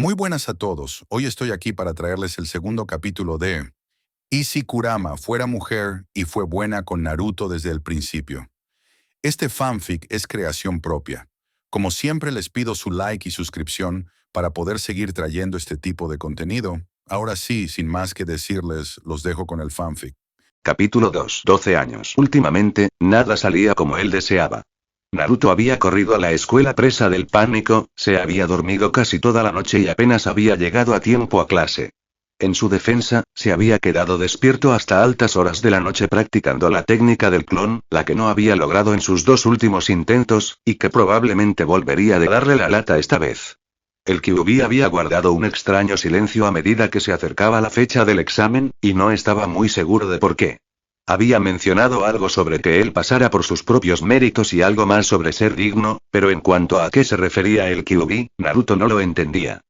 Muy buenas a todos. Hoy estoy aquí para traerles el segundo capítulo de ¿Y si Kurama fuera mujer y fue buena con Naruto desde el principio? Este fanfic es creación propia. Como siempre les pido su like y suscripción para poder seguir trayendo este tipo de contenido. Ahora sí, sin más que decirles, los dejo con el fanfic. Capítulo 2. 12 años. Últimamente, nada salía como él deseaba. Naruto había corrido a la escuela presa del pánico, se había dormido casi toda la noche y apenas había llegado a tiempo a clase. En su defensa, se había quedado despierto hasta altas horas de la noche practicando la técnica del clon, la que no había logrado en sus dos últimos intentos, y que probablemente volvería de darle la lata esta vez. El Kyuubi había guardado un extraño silencio a medida que se acercaba la fecha del examen, y no estaba muy seguro de por qué. Había mencionado algo sobre que él pasara por sus propios méritos y algo más sobre ser digno, pero en cuanto a qué se refería el Kyuubi, Naruto no lo entendía.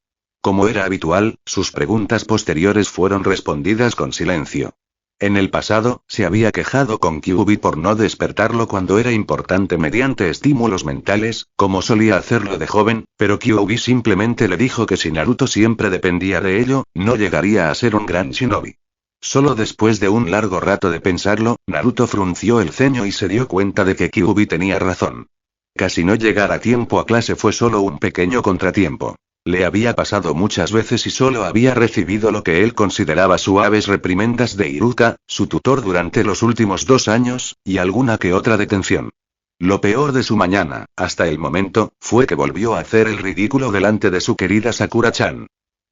Como era habitual, sus preguntas posteriores fueron respondidas con silencio. En el pasado, se había quejado con Kyuubi por no despertarlo cuando era importante mediante estímulos mentales, como solía hacerlo de joven, pero Kyuubi simplemente le dijo que si Naruto siempre dependía de ello, no llegaría a ser un gran shinobi. Solo después de un largo rato de pensarlo, Naruto frunció el ceño y se dio cuenta de que Kyuubi tenía razón. Casi no llegar a tiempo a clase fue solo un pequeño contratiempo. Le había pasado muchas veces y solo había recibido lo que él consideraba suaves reprimendas de Iruka, su tutor durante los últimos 2 años, y alguna que otra detención. Lo peor de su mañana, hasta el momento, fue que volvió a hacer el ridículo delante de su querida Sakura-chan.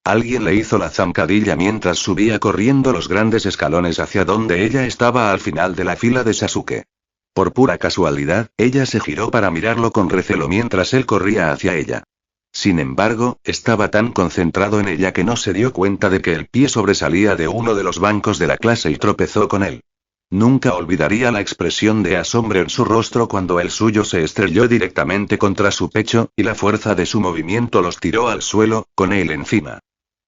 Alguien le hizo la zancadilla mientras subía corriendo los grandes escalones hacia donde ella estaba al final de la fila de Sasuke. Por pura casualidad, ella se giró para mirarlo con recelo mientras él corría hacia ella. Sin embargo, estaba tan concentrado en ella que no se dio cuenta de que el pie sobresalía de uno de los bancos de la clase y tropezó con él. Nunca olvidaría la expresión de asombro en su rostro cuando el suyo se estrelló directamente contra su pecho, y la fuerza de su movimiento los tiró al suelo, con él encima.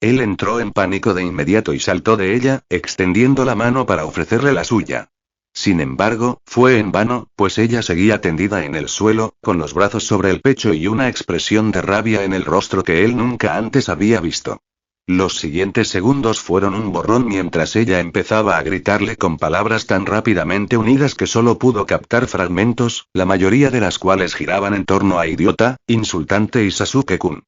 Él entró en pánico de inmediato y saltó de ella, extendiendo la mano para ofrecerle la suya. Sin embargo, fue en vano, pues ella seguía tendida en el suelo, con los brazos sobre el pecho y una expresión de rabia en el rostro que él nunca antes había visto. Los siguientes segundos fueron un borrón mientras ella empezaba a gritarle con palabras tan rápidamente unidas que solo pudo captar fragmentos, la mayoría de las cuales giraban en torno a idiota, insultante y Sasuke-kun.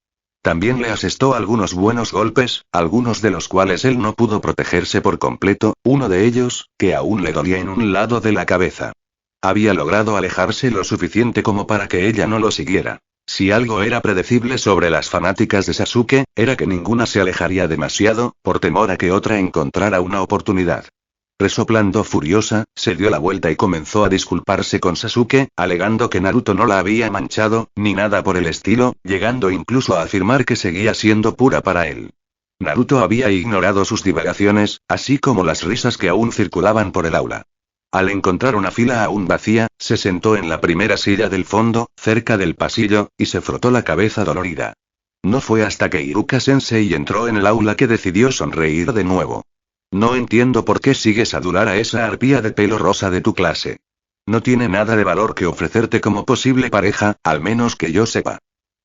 También le asestó algunos buenos golpes, algunos de los cuales él no pudo protegerse por completo, uno de ellos, que aún le dolía en un lado de la cabeza. Había logrado alejarse lo suficiente como para que ella no lo siguiera. Si algo era predecible sobre las fanáticas de Sasuke, era que ninguna se alejaría demasiado, por temor a que otra encontrara una oportunidad. Resoplando furiosa, se dio la vuelta y comenzó a disculparse con Sasuke, alegando que Naruto no la había manchado, ni nada por el estilo, llegando incluso a afirmar que seguía siendo pura para él. Naruto había ignorado sus divagaciones, así como las risas que aún circulaban por el aula. Al encontrar una fila aún vacía, se sentó en la primera silla del fondo, cerca del pasillo, y se frotó la cabeza dolorida. No fue hasta que Iruka-sensei entró en el aula que decidió sonreír de nuevo. No entiendo por qué sigues a adular a esa arpía de pelo rosa de tu clase. No tiene nada de valor que ofrecerte como posible pareja, al menos que yo sepa.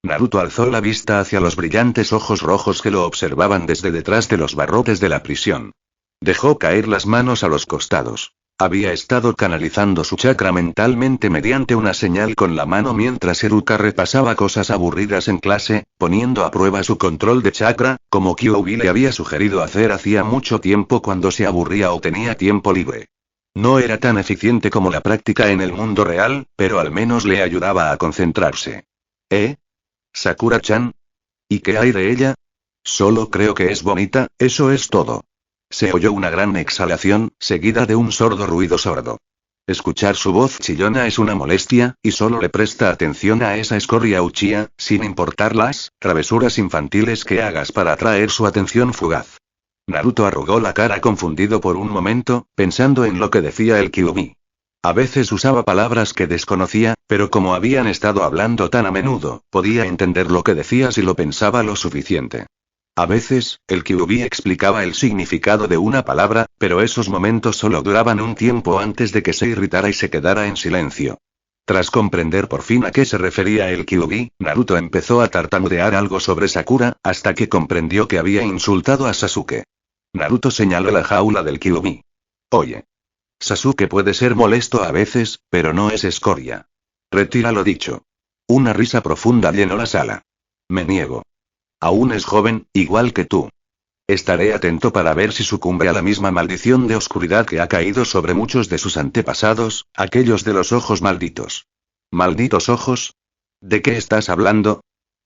Naruto alzó la vista hacia los brillantes ojos rojos que lo observaban desde detrás de los barrotes de la prisión. Dejó caer las manos a los costados. Había estado canalizando su chakra mentalmente mediante una señal con la mano mientras Iruka repasaba cosas aburridas en clase, poniendo a prueba su control de chakra, como Kyuubi le había sugerido hacer hacía mucho tiempo cuando se aburría o tenía tiempo libre. No era tan eficiente como la práctica en el mundo real, pero al menos le ayudaba a concentrarse. ¿Sakura-chan? ¿Y qué hay de ella? Solo creo que es bonita, eso es todo. Se oyó una gran exhalación, seguida de un sordo ruido sordo. Escuchar su voz chillona es una molestia, y solo le presta atención a esa escoria Uchiha, sin importar las travesuras infantiles que hagas para atraer su atención fugaz. Naruto arrugó la cara confundido por un momento, pensando en lo que decía el Kyuubi. A veces usaba palabras que desconocía, pero como habían estado hablando tan a menudo, podía entender lo que decía si lo pensaba lo suficiente. A veces, el Kyuubi explicaba el significado de una palabra, pero esos momentos solo duraban un tiempo antes de que se irritara y se quedara en silencio. Tras comprender por fin a qué se refería el Kyuubi, Naruto empezó a tartamudear algo sobre Sakura, hasta que comprendió que había insultado a Sasuke. Naruto señaló la jaula del Kyuubi. Oye. Sasuke puede ser molesto a veces, pero no es escoria. Retira lo dicho. Una risa profunda llenó la sala. Me niego. Aún es joven, igual que tú. Estaré atento para ver si sucumbe a la misma maldición de oscuridad que ha caído sobre muchos de sus antepasados, aquellos de los ojos malditos. ¿Malditos ojos? ¿De qué estás hablando?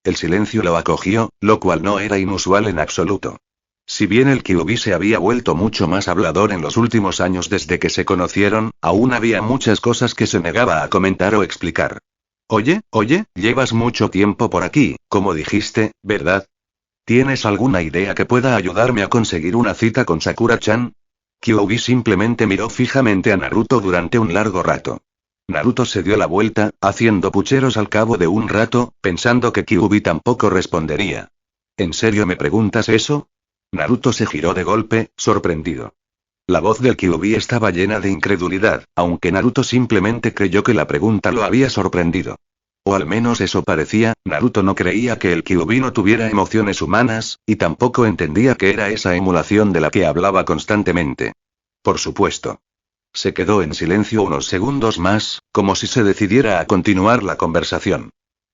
El silencio lo acogió, lo cual no era inusual en absoluto. Si bien el Kyuubi se había vuelto mucho más hablador en los últimos años desde que se conocieron, aún había muchas cosas que se negaba a comentar o explicar. Oye, llevas mucho tiempo por aquí, como dijiste, ¿verdad? ¿Tienes alguna idea que pueda ayudarme a conseguir una cita con Sakura-chan? Kyuubi simplemente miró fijamente a Naruto durante un largo rato. Naruto se dio la vuelta, haciendo pucheros al cabo de un rato, pensando que Kyuubi tampoco respondería. ¿En serio me preguntas eso? Naruto se giró de golpe, sorprendido. La voz del Kyuubi estaba llena de incredulidad, aunque Naruto simplemente creyó que la pregunta lo había sorprendido. O al menos eso parecía. Naruto no creía que el Kyuubi no tuviera emociones humanas, y tampoco entendía qué era esa emulación de la que hablaba constantemente. Por supuesto. Se quedó en silencio unos segundos más, como si se decidiera a continuar la conversación.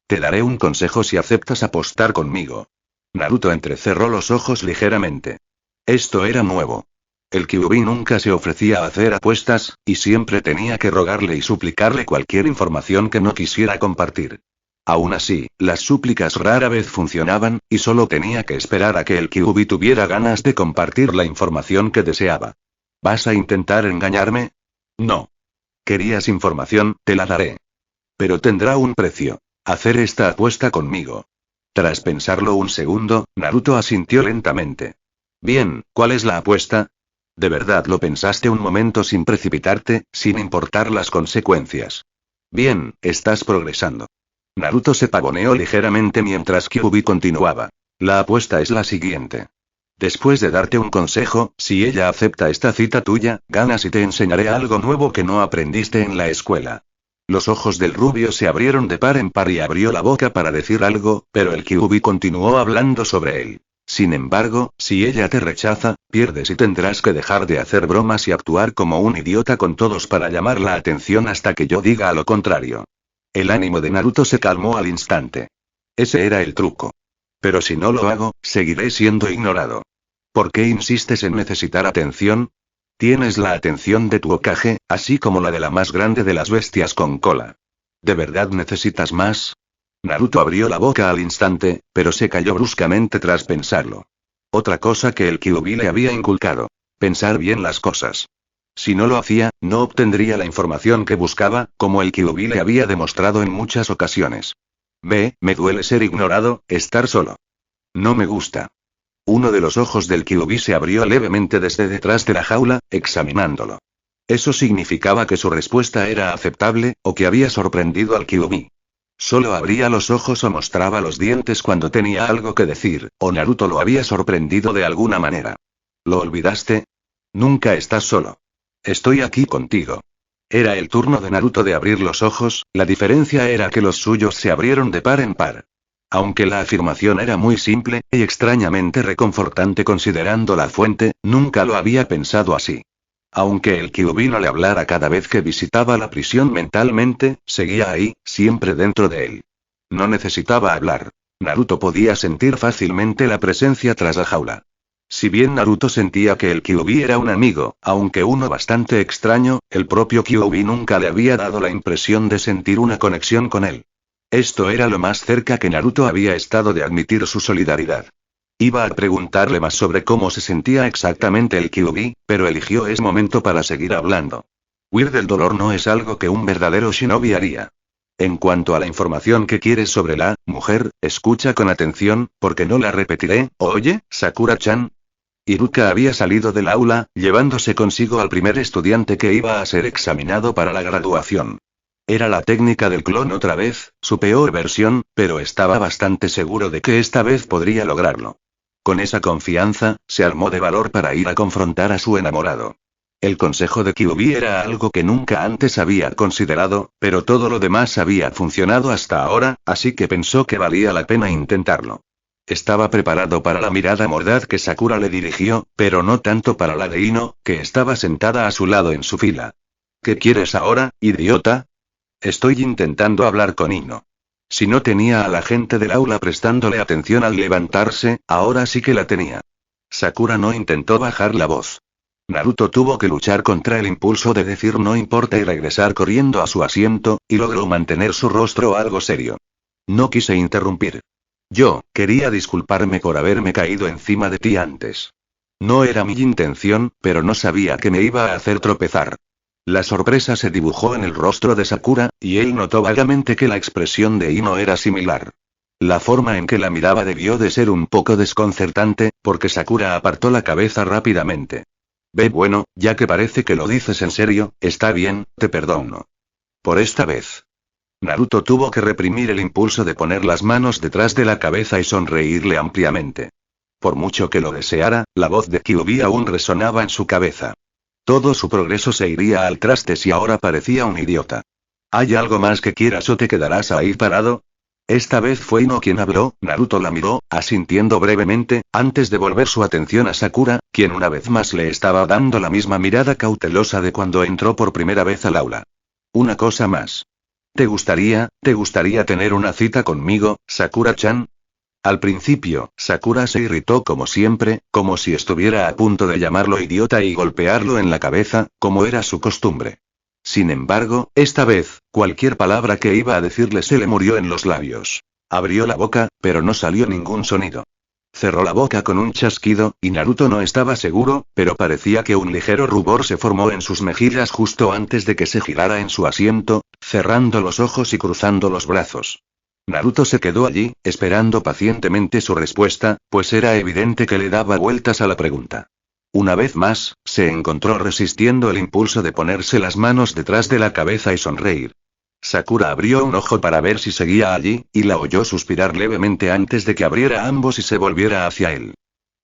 Te daré un consejo si aceptas apostar conmigo. Naruto entrecerró los ojos ligeramente. Esto era nuevo. El Kyuubi nunca se ofrecía a hacer apuestas, y siempre tenía que rogarle y suplicarle cualquier información que no quisiera compartir. Aún así, las súplicas rara vez funcionaban, y solo tenía que esperar a que el Kyuubi tuviera ganas de compartir la información que deseaba. ¿Vas a intentar engañarme? No. ¿Querías información? Te la daré. Pero tendrá un precio. Hacer esta apuesta conmigo. Tras pensarlo un segundo, Naruto asintió lentamente. Bien, ¿cuál es la apuesta? ¿De verdad lo pensaste un momento sin precipitarte, sin importar las consecuencias? Bien, estás progresando. Naruto se pavoneó ligeramente mientras Kyuubi continuaba. La apuesta es la siguiente. Después de darte un consejo, si ella acepta esta cita tuya, ganas y te enseñaré algo nuevo que no aprendiste en la escuela. Los ojos del rubio se abrieron de par en par y abrió la boca para decir algo, pero el Kyuubi continuó hablando sobre él. Sin embargo, si ella te rechaza, pierdes y tendrás que dejar de hacer bromas y actuar como un idiota con todos para llamar la atención hasta que yo diga lo contrario. El ánimo de Naruto se calmó al instante. Ese era el truco. Pero si no lo hago, seguiré siendo ignorado. ¿Por qué insistes en necesitar atención? Tienes la atención de tu Hokage, así como la de la más grande de las bestias con cola. ¿De verdad necesitas más? Naruto abrió la boca al instante, pero se calló bruscamente tras pensarlo. Otra cosa que el Kyuubi le había inculcado. Pensar bien las cosas. Si no lo hacía, no obtendría la información que buscaba, como el Kyuubi le había demostrado en muchas ocasiones. Me duele ser ignorado, estar solo. No me gusta. Uno de los ojos del Kyuubi se abrió levemente desde detrás de la jaula, examinándolo. Eso significaba que su respuesta era aceptable, o que había sorprendido al Kyuubi. Solo abría los ojos o mostraba los dientes cuando tenía algo que decir, o Naruto lo había sorprendido de alguna manera. ¿Lo olvidaste? Nunca estás solo. Estoy aquí contigo. Era el turno de Naruto de abrir los ojos, la diferencia era que los suyos se abrieron de par en par. Aunque la afirmación era muy simple, y extrañamente reconfortante considerando la fuente, nunca lo había pensado así. Aunque el Kyuubi no le hablara cada vez que visitaba la prisión mentalmente, seguía ahí, siempre dentro de él. No necesitaba hablar. Naruto podía sentir fácilmente la presencia tras la jaula. Si bien Naruto sentía que el Kyuubi era un amigo, aunque uno bastante extraño, el propio Kyuubi nunca le había dado la impresión de sentir una conexión con él. Esto era lo más cerca que Naruto había estado de admitir su solidaridad. Iba a preguntarle más sobre cómo se sentía exactamente el Kyuubi, pero eligió ese momento para seguir hablando. Huir del dolor no es algo que un verdadero shinobi haría. En cuanto a la información que quieres sobre la mujer, escucha con atención, porque no la repetiré. Oye, Sakura-chan. Iruka había salido del aula, llevándose consigo al primer estudiante que iba a ser examinado para la graduación. Era la técnica del clon otra vez, su peor versión, pero estaba bastante seguro de que esta vez podría lograrlo. Con esa confianza, se armó de valor para ir a confrontar a su enamorado. El consejo de Kyuubi era algo que nunca antes había considerado, pero todo lo demás había funcionado hasta ahora, así que pensó que valía la pena intentarlo. Estaba preparado para la mirada mordaz que Sakura le dirigió, pero no tanto para la de Ino, que estaba sentada a su lado en su fila. ¿Qué quieres ahora, idiota? Estoy intentando hablar con Ino. Si no tenía a la gente del aula prestándole atención al levantarse, ahora sí que la tenía. Sakura no intentó bajar la voz. Naruto tuvo que luchar contra el impulso de decir no importa y regresar corriendo a su asiento, y logró mantener su rostro algo serio. No quise interrumpir. Yo quería disculparme por haberme caído encima de ti antes. No era mi intención, pero no sabía que me iba a hacer tropezar. La sorpresa se dibujó en el rostro de Sakura, y él notó vagamente que la expresión de Ino era similar. La forma en que la miraba debió de ser un poco desconcertante, porque Sakura apartó la cabeza rápidamente. Bueno, ya que parece que lo dices en serio, está bien, te perdono. Por esta vez. Naruto tuvo que reprimir el impulso de poner las manos detrás de la cabeza y sonreírle ampliamente. Por mucho que lo deseara, la voz de Kyuubi aún resonaba en su cabeza. Todo su progreso se iría al traste si ahora parecía un idiota. ¿Hay algo más que quieras o te quedarás ahí parado? Esta vez fue Ino quien habló. Naruto la miró, asintiendo brevemente, antes de volver su atención a Sakura, quien una vez más le estaba dando la misma mirada cautelosa de cuando entró por primera vez al aula. Una cosa más. ¿Te gustaría tener una cita conmigo, Sakura-chan? Al principio, Sakura se irritó como siempre, como si estuviera a punto de llamarlo idiota y golpearlo en la cabeza, como era su costumbre. Sin embargo, esta vez, cualquier palabra que iba a decirle se le murió en los labios. Abrió la boca, pero no salió ningún sonido. Cerró la boca con un chasquido, y Naruto no estaba seguro, pero parecía que un ligero rubor se formó en sus mejillas justo antes de que se girara en su asiento, cerrando los ojos y cruzando los brazos. Naruto se quedó allí, esperando pacientemente su respuesta, pues era evidente que le daba vueltas a la pregunta. Una vez más, se encontró resistiendo el impulso de ponerse las manos detrás de la cabeza y sonreír. Sakura abrió un ojo para ver si seguía allí, y la oyó suspirar levemente antes de que abriera ambos y se volviera hacia él.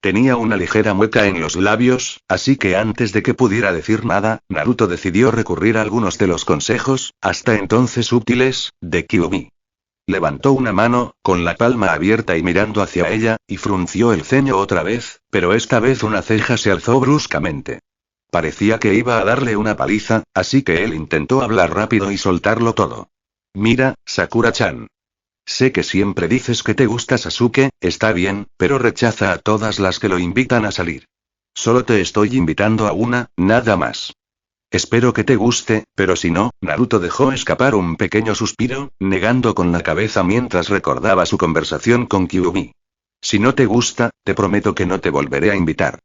Tenía una ligera mueca en los labios, así que antes de que pudiera decir nada, Naruto decidió recurrir a algunos de los consejos, hasta entonces útiles, de Kyuubi. Levantó una mano, con la palma abierta y mirando hacia ella, y frunció el ceño otra vez, pero esta vez una ceja se alzó bruscamente. Parecía que iba a darle una paliza, así que él intentó hablar rápido y soltarlo todo. Mira, Sakura-chan. Sé que siempre dices que te gusta Sasuke, está bien, pero rechaza a todas las que lo invitan a salir. Solo te estoy invitando a una, nada más. Espero que te guste, pero si no, Naruto dejó escapar un pequeño suspiro, negando con la cabeza mientras recordaba su conversación con Kyuubi. Si no te gusta, te prometo que no te volveré a invitar.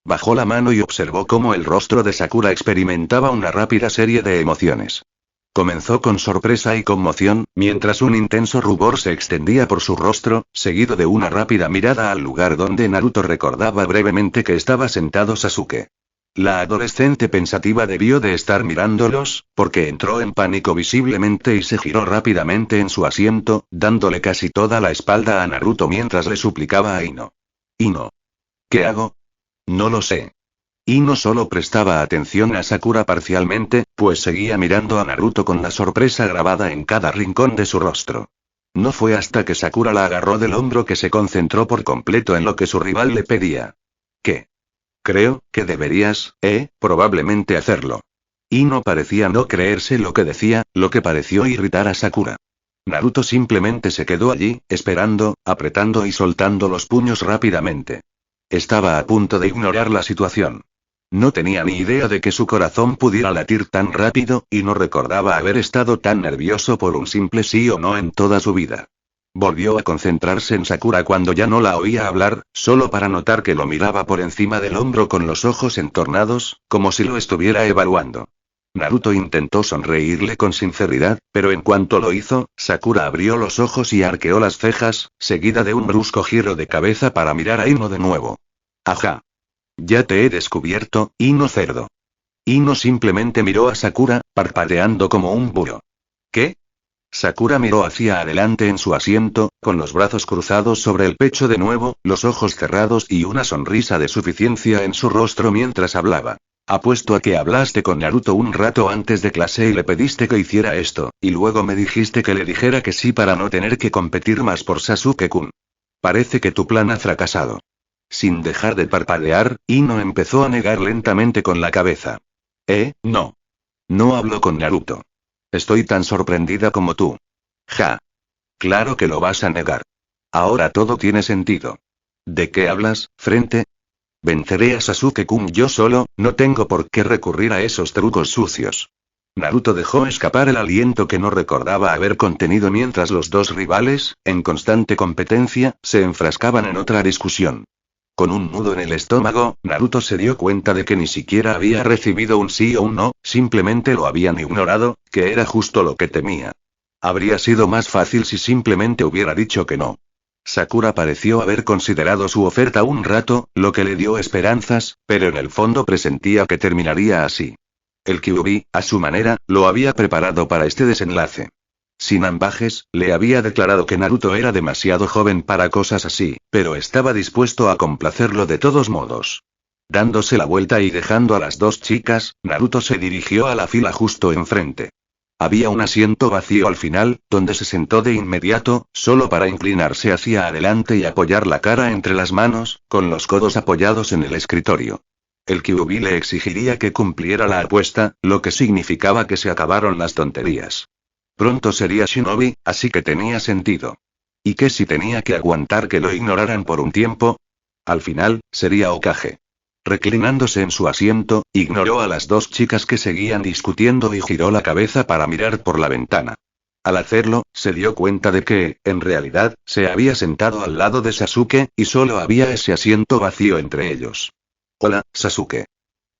Bajó la mano y observó cómo el rostro de Sakura experimentaba una rápida serie de emociones. Comenzó con sorpresa y conmoción, mientras un intenso rubor se extendía por su rostro, seguido de una rápida mirada al lugar donde Naruto recordaba brevemente que estaba sentado Sasuke. La adolescente pensativa debió de estar mirándolos, porque entró en pánico visiblemente y se giró rápidamente en su asiento, dándole casi toda la espalda a Naruto mientras le suplicaba a Ino. Ino. ¿Qué hago? No lo sé. Ino solo prestaba atención a Sakura parcialmente, pues seguía mirando a Naruto con la sorpresa grabada en cada rincón de su rostro. No fue hasta que Sakura la agarró del hombro que se concentró por completo en lo que su rival le pedía. ¿Qué? Creo que deberías, probablemente hacerlo. Ino parecía no creerse lo que decía, lo que pareció irritar a Sakura. Naruto simplemente se quedó allí, esperando, apretando y soltando los puños rápidamente. Estaba a punto de ignorar la situación. No tenía ni idea de que su corazón pudiera latir tan rápido, y no recordaba haber estado tan nervioso por un simple sí o no en toda su vida. Volvió a concentrarse en Sakura cuando ya no la oía hablar, solo para notar que lo miraba por encima del hombro con los ojos entornados, como si lo estuviera evaluando. Naruto intentó sonreírle con sinceridad, pero en cuanto lo hizo, Sakura abrió los ojos y arqueó las cejas, seguida de un brusco giro de cabeza para mirar a Ino de nuevo. Ajá. Ya te he descubierto, Ino cerdo. Ino simplemente miró a Sakura, parpadeando como un búho. ¿Qué? Sakura miró hacia adelante en su asiento, con los brazos cruzados sobre el pecho de nuevo, los ojos cerrados y una sonrisa de suficiencia en su rostro mientras hablaba. Apuesto a que hablaste con Naruto un rato antes de clase y le pediste que hiciera esto, y luego me dijiste que le dijera que sí para no tener que competir más por Sasuke-kun. Parece que tu plan ha fracasado. Sin dejar de parpadear, Ino empezó a negar lentamente con la cabeza. No. No hablo con Naruto. Estoy tan sorprendida como tú. Ja. Claro que lo vas a negar. Ahora todo tiene sentido. ¿De qué hablas, frente? Venceré a Sasuke-kun yo solo, no tengo por qué recurrir a esos trucos sucios. Naruto dejó escapar el aliento que no recordaba haber contenido mientras los dos rivales, en constante competencia, se enfrascaban en otra discusión. Con un nudo en el estómago, Naruto se dio cuenta de que ni siquiera había recibido un sí o un no, simplemente lo habían ignorado, que era justo lo que temía. Habría sido más fácil si simplemente hubiera dicho que no. Sakura pareció haber considerado su oferta un rato, lo que le dio esperanzas, pero en el fondo presentía que terminaría así. El Kyuubi, a su manera, lo había preparado para este desenlace. Sin ambajes, le había declarado que Naruto era demasiado joven para cosas así, pero estaba dispuesto a complacerlo de todos modos. Dándose la vuelta y dejando a las dos chicas, Naruto se dirigió a la fila justo enfrente. Había un asiento vacío al final, donde se sentó de inmediato, solo para inclinarse hacia adelante y apoyar la cara entre las manos, con los codos apoyados en el escritorio. El Kyuubi le exigiría que cumpliera la apuesta, lo que significaba que se acabaron las tonterías. Pronto sería Shinobi, así que tenía sentido. ¿Y qué si tenía que aguantar que lo ignoraran por un tiempo? Al final, sería Hokage. Reclinándose en su asiento, ignoró a las dos chicas que seguían discutiendo y giró la cabeza para mirar por la ventana. Al hacerlo, se dio cuenta de que, en realidad, se había sentado al lado de Sasuke, y solo había ese asiento vacío entre ellos. Hola, Sasuke.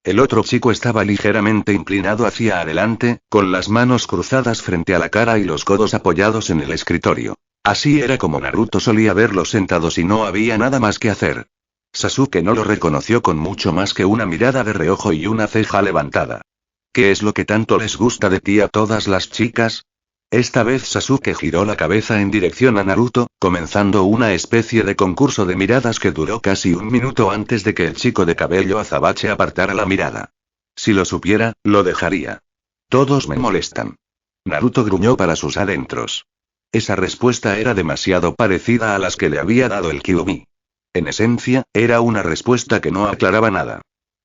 El otro chico estaba ligeramente inclinado hacia adelante, con las manos cruzadas frente a la cara y los codos apoyados en el escritorio. Así era como Naruto solía verlos sentados y no había nada más que hacer. Sasuke no lo reconoció con mucho más que una mirada de reojo y una ceja levantada. ¿Qué es lo que tanto les gusta de ti a todas las chicas? Esta vez Sasuke giró la cabeza en dirección a Naruto, comenzando una especie de concurso de miradas que duró casi un minuto antes de que el chico de cabello azabache apartara la mirada. Si lo supiera, lo dejaría. Todos me molestan. Naruto gruñó para sus adentros. Esa respuesta era demasiado parecida a las que le había dado el Kyuubi. En esencia, era una respuesta que no aclaraba nada.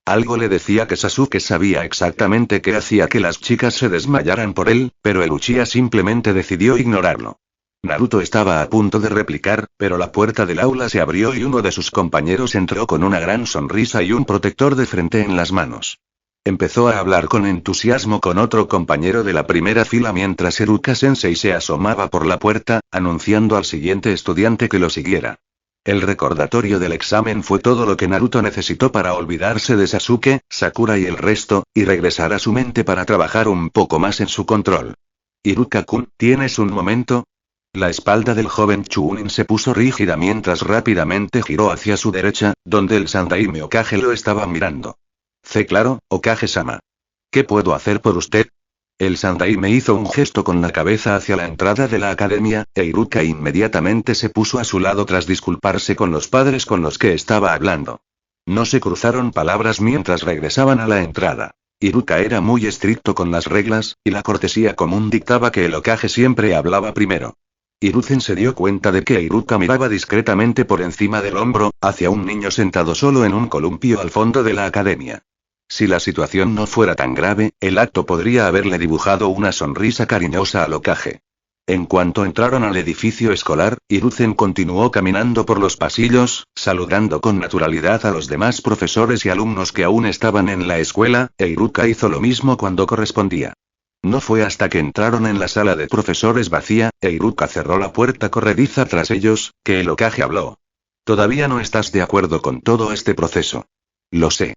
Algo le decía que Sasuke sabía exactamente qué hacía que las chicas se desmayaran por él, pero el Uchiha simplemente decidió ignorarlo. Naruto estaba a punto de replicar, pero la puerta del aula se abrió y uno de sus compañeros entró con una gran sonrisa y un protector de frente en las manos. Empezó a hablar con entusiasmo con otro compañero de la primera fila mientras Iruka-sensei se asomaba por la puerta, anunciando al siguiente estudiante que lo siguiera. El recordatorio del examen fue todo lo que Naruto necesitó para olvidarse de Sasuke, Sakura y el resto, y regresar a su mente para trabajar un poco más en su control. Iruka-kun, ¿tienes un momento? La espalda del joven Chunin se puso rígida mientras rápidamente giró hacia su derecha, donde el Sandaime Hokage lo estaba mirando. Claro, Hokage-sama. ¿Qué puedo hacer por usted? El Sandaime hizo un gesto con la cabeza hacia la entrada de la academia, e Iruka inmediatamente se puso a su lado tras disculparse con los padres con los que estaba hablando. No se cruzaron palabras mientras regresaban a la entrada. Iruka era muy estricto con las reglas, y la cortesía común dictaba que el Hokage siempre hablaba primero. Hiruzen se dio cuenta de que Iruka miraba discretamente por encima del hombro, hacia un niño sentado solo en un columpio al fondo de la academia. Si la situación no fuera tan grave, el acto podría haberle dibujado una sonrisa cariñosa al Hokage. En cuanto entraron al edificio escolar, Hiruzen continuó caminando por los pasillos, saludando con naturalidad a los demás profesores y alumnos que aún estaban en la escuela, e Iruka hizo lo mismo cuando correspondía. No fue hasta que entraron en la sala de profesores vacía, e Iruka cerró la puerta corrediza tras ellos, que el Hokage habló. Todavía no estás de acuerdo con todo este proceso. Lo sé.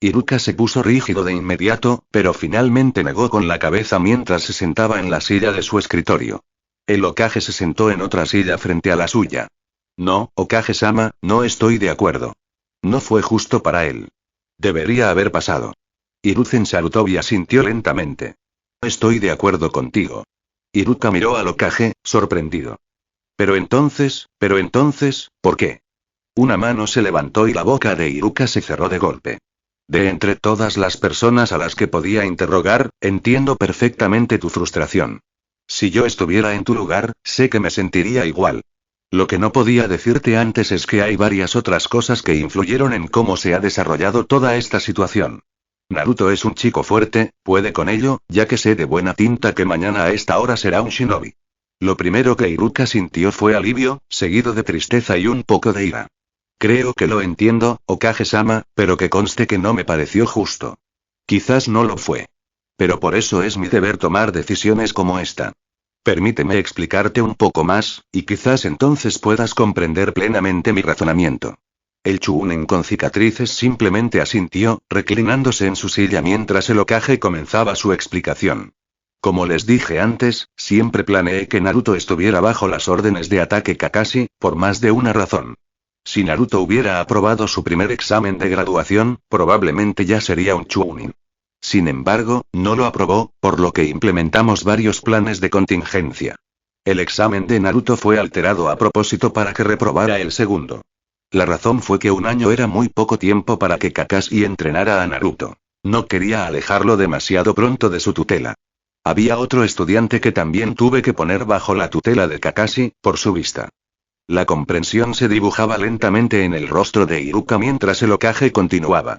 Iruka se puso rígido de inmediato, pero finalmente negó con la cabeza mientras se sentaba en la silla de su escritorio. El Hokage se sentó en otra silla frente a la suya. No, Hokage-sama, no estoy de acuerdo. No fue justo para él. Debería haber pasado. Hiruzen saludó y asintió lentamente. Estoy de acuerdo contigo. Iruka miró al Hokage, sorprendido. Pero entonces, ¿por qué? Una mano se levantó y la boca de Iruka se cerró de golpe. De entre todas las personas a las que podía interrogar, entiendo perfectamente tu frustración. Si yo estuviera en tu lugar, sé que me sentiría igual. Lo que no podía decirte antes es que hay varias otras cosas que influyeron en cómo se ha desarrollado toda esta situación. Naruto es un chico fuerte, puede con ello, ya que sé de buena tinta que mañana a esta hora será un shinobi. Lo primero que Iruka sintió fue alivio, seguido de tristeza y un poco de ira. Creo que lo entiendo, Okage-sama, pero que conste que no me pareció justo. Quizás no lo fue. Pero por eso es mi deber tomar decisiones como esta. Permíteme explicarte un poco más, y quizás entonces puedas comprender plenamente mi razonamiento. El Chunin con cicatrices simplemente asintió, reclinándose en su silla mientras el Hokage comenzaba su explicación. Como les dije antes, siempre planeé que Naruto estuviera bajo las órdenes de ataque Kakashi, por más de una razón. Si Naruto hubiera aprobado su primer examen de graduación, probablemente ya sería un Chunin. Sin embargo, no lo aprobó, por lo que implementamos varios planes de contingencia. El examen de Naruto fue alterado a propósito para que reprobara el segundo. La razón fue que un año era muy poco tiempo para que Kakashi entrenara a Naruto. No quería alejarlo demasiado pronto de su tutela. Había otro estudiante que también tuve que poner bajo la tutela de Kakashi, por su vista. La comprensión se dibujaba lentamente en el rostro de Iruka mientras el Hokage continuaba.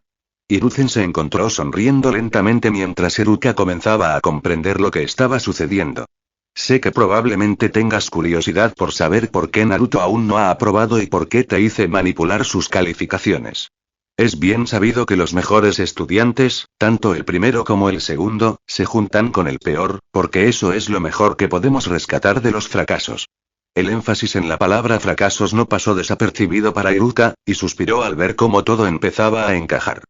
Hiruzen se encontró sonriendo lentamente mientras Iruka comenzaba a comprender lo que estaba sucediendo. Sé que probablemente tengas curiosidad por saber por qué Naruto aún no ha aprobado y por qué te hice manipular sus calificaciones. Es bien sabido que los mejores estudiantes, tanto el primero como el segundo, se juntan con el peor, porque eso es lo mejor que podemos rescatar de los fracasos. El énfasis en la palabra fracasos no pasó desapercibido para Iruka, y suspiró al ver cómo todo empezaba a encajar.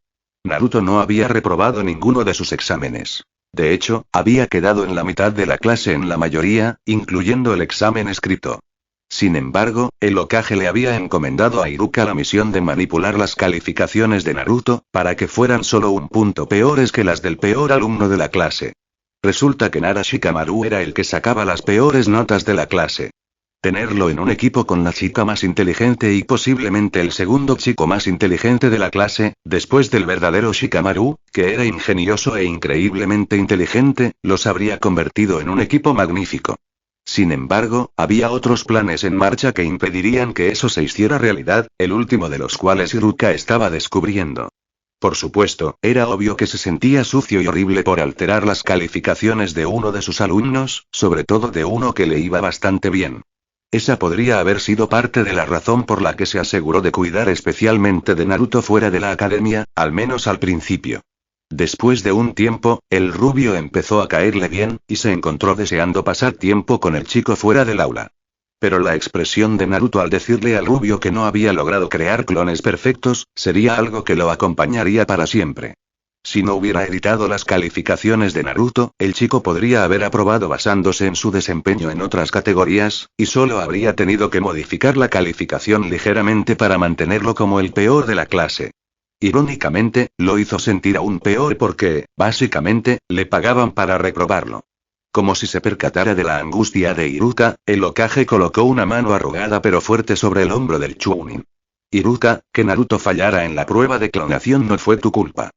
Naruto no había reprobado ninguno de sus exámenes. De hecho, había quedado en la mitad de la clase en la mayoría, incluyendo el examen escrito. Sin embargo, el Hokage le había encomendado a Iruka la misión de manipular las calificaciones de Naruto, para que fueran solo un punto peores que las del peor alumno de la clase. Resulta que Nara Shikamaru era el que sacaba las peores notas de la clase. Tenerlo en un equipo con la chica más inteligente y posiblemente el segundo chico más inteligente de la clase, después del verdadero Shikamaru, que era ingenioso e increíblemente inteligente, los habría convertido en un equipo magnífico. Sin embargo, había otros planes en marcha que impedirían que eso se hiciera realidad, el último de los cuales Iruka estaba descubriendo. Por supuesto, era obvio que se sentía sucio y horrible por alterar las calificaciones de uno de sus alumnos, sobre todo de uno que le iba bastante bien. Esa podría haber sido parte de la razón por la que se aseguró de cuidar especialmente de Naruto fuera de la academia, al menos al principio. Después de un tiempo, el rubio empezó a caerle bien, y se encontró deseando pasar tiempo con el chico fuera del aula. Pero la expresión de Naruto al decirle al rubio que no había logrado crear clones perfectos, sería algo que lo acompañaría para siempre. Si no hubiera editado las calificaciones de Naruto, el chico podría haber aprobado basándose en su desempeño en otras categorías, y solo habría tenido que modificar la calificación ligeramente para mantenerlo como el peor de la clase. Irónicamente, lo hizo sentir aún peor porque, básicamente, le pagaban para reprobarlo. Como si se percatara de la angustia de Iruka, el Hokage colocó una mano arrugada pero fuerte sobre el hombro del Chunin. Iruka, que Naruto fallara en la prueba de clonación no fue tu culpa.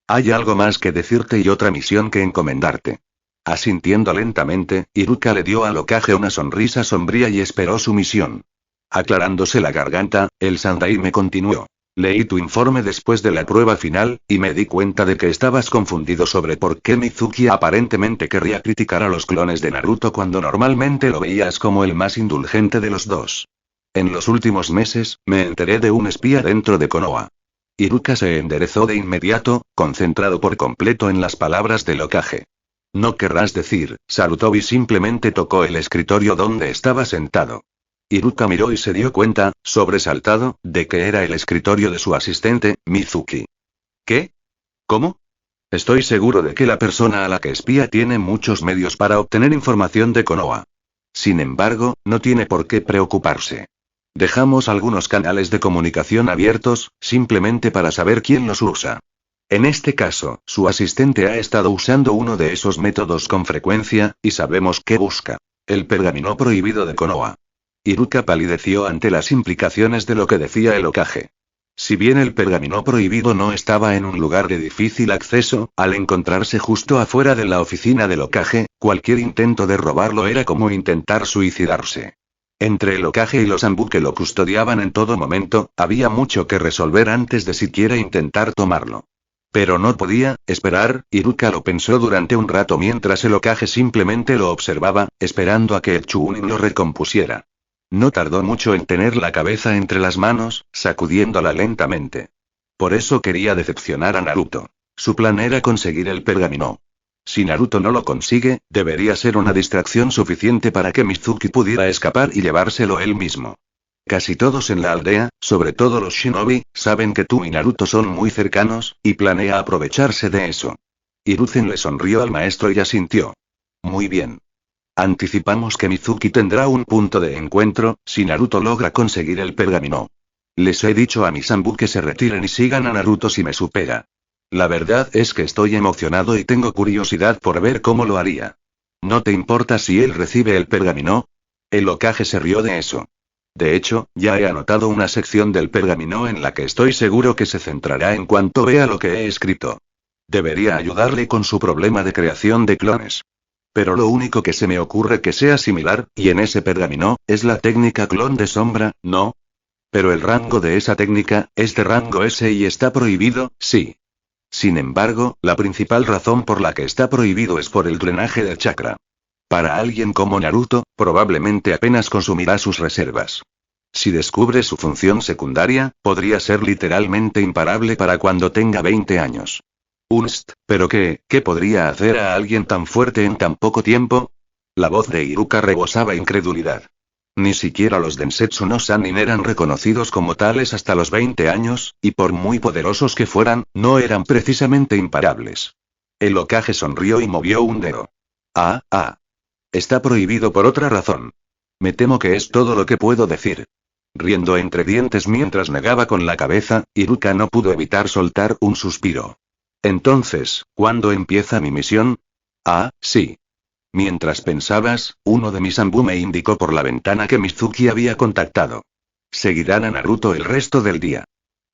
Hay algo más que decirte y otra misión que encomendarte. Asintiendo lentamente, Iruka le dio al Hokage una sonrisa sombría y esperó su misión. Aclarándose la garganta, el Sandai me continuó. Leí tu informe después de la prueba final, y me di cuenta de que estabas confundido sobre por qué Mizuki aparentemente querría criticar a los clones de Naruto cuando normalmente lo veías como el más indulgente de los dos. En los últimos meses, me enteré de un espía dentro de Konoha. Iruka se enderezó de inmediato, concentrado por completo en las palabras del Hokage. No querrás decir, Sarutobi simplemente tocó el escritorio donde estaba sentado. Iruka miró y se dio cuenta, sobresaltado, de que era el escritorio de su asistente, Mizuki. ¿Qué? ¿Cómo? Estoy seguro de que la persona a la que espía tiene muchos medios para obtener información de Konoha. Sin embargo, no tiene por qué preocuparse. Dejamos algunos canales de comunicación abiertos, simplemente para saber quién los usa. En este caso, su asistente ha estado usando uno de esos métodos con frecuencia, y sabemos qué busca. El pergamino prohibido de Konoha. Iruka palideció ante las implicaciones de lo que decía el Hokage. Si bien el pergamino prohibido no estaba en un lugar de difícil acceso, al encontrarse justo afuera de la oficina del Hokage, cualquier intento de robarlo era como intentar suicidarse. Entre el Hokage y los Anbu que lo custodiaban en todo momento, había mucho que resolver antes de siquiera intentar tomarlo. Pero no podía esperar. Iruka lo pensó durante un rato mientras el Hokage simplemente lo observaba, esperando a que el Chunin lo recompusiera. No tardó mucho en tener la cabeza entre las manos, sacudiéndola lentamente. Por eso quería decepcionar a Naruto. Su plan era conseguir el pergamino. Si Naruto no lo consigue, debería ser una distracción suficiente para que Mizuki pudiera escapar y llevárselo él mismo. Casi todos en la aldea, sobre todo los shinobi, saben que tú y Naruto son muy cercanos, y planea aprovecharse de eso. Hiruzen le sonrió al maestro y asintió. Muy bien. Anticipamos que Mizuki tendrá un punto de encuentro, si Naruto logra conseguir el pergamino. Les he dicho a mis Anbu que se retiren y sigan a Naruto si me supera. La verdad es que estoy emocionado y tengo curiosidad por ver cómo lo haría. ¿No te importa si él recibe el pergamino? El Hokage se rió de eso. De hecho, ya he anotado una sección del pergamino en la que estoy seguro que se centrará en cuanto vea lo que he escrito. Debería ayudarle con su problema de creación de clones. Pero lo único que se me ocurre que sea similar, y en ese pergamino, es la técnica clon de sombra, ¿no? Pero el rango de esa técnica, es de rango S y está prohibido, sí. Sin embargo, la principal razón por la que está prohibido es por el drenaje de chakra. Para alguien como Naruto, probablemente apenas consumirá sus reservas. Si descubre su función secundaria, podría ser literalmente imparable para cuando tenga 20 años. ¿Pero qué podría hacer a alguien tan fuerte en tan poco tiempo? La voz de Iruka rebosaba incredulidad. Ni siquiera los Densetsu no Sannin eran reconocidos como tales hasta los 20 años, y por muy poderosos que fueran, no eran precisamente imparables. El Hokage sonrió y movió un dedo. Está prohibido por otra razón. Me temo que es todo lo que puedo decir. Riendo entre dientes mientras negaba con la cabeza, Iruka no pudo evitar soltar un suspiro. Entonces, ¿cuándo empieza mi misión? Sí. Mientras pensabas, uno de mis Anbu me indicó por la ventana que Mizuki había contactado. Seguirán a Naruto el resto del día.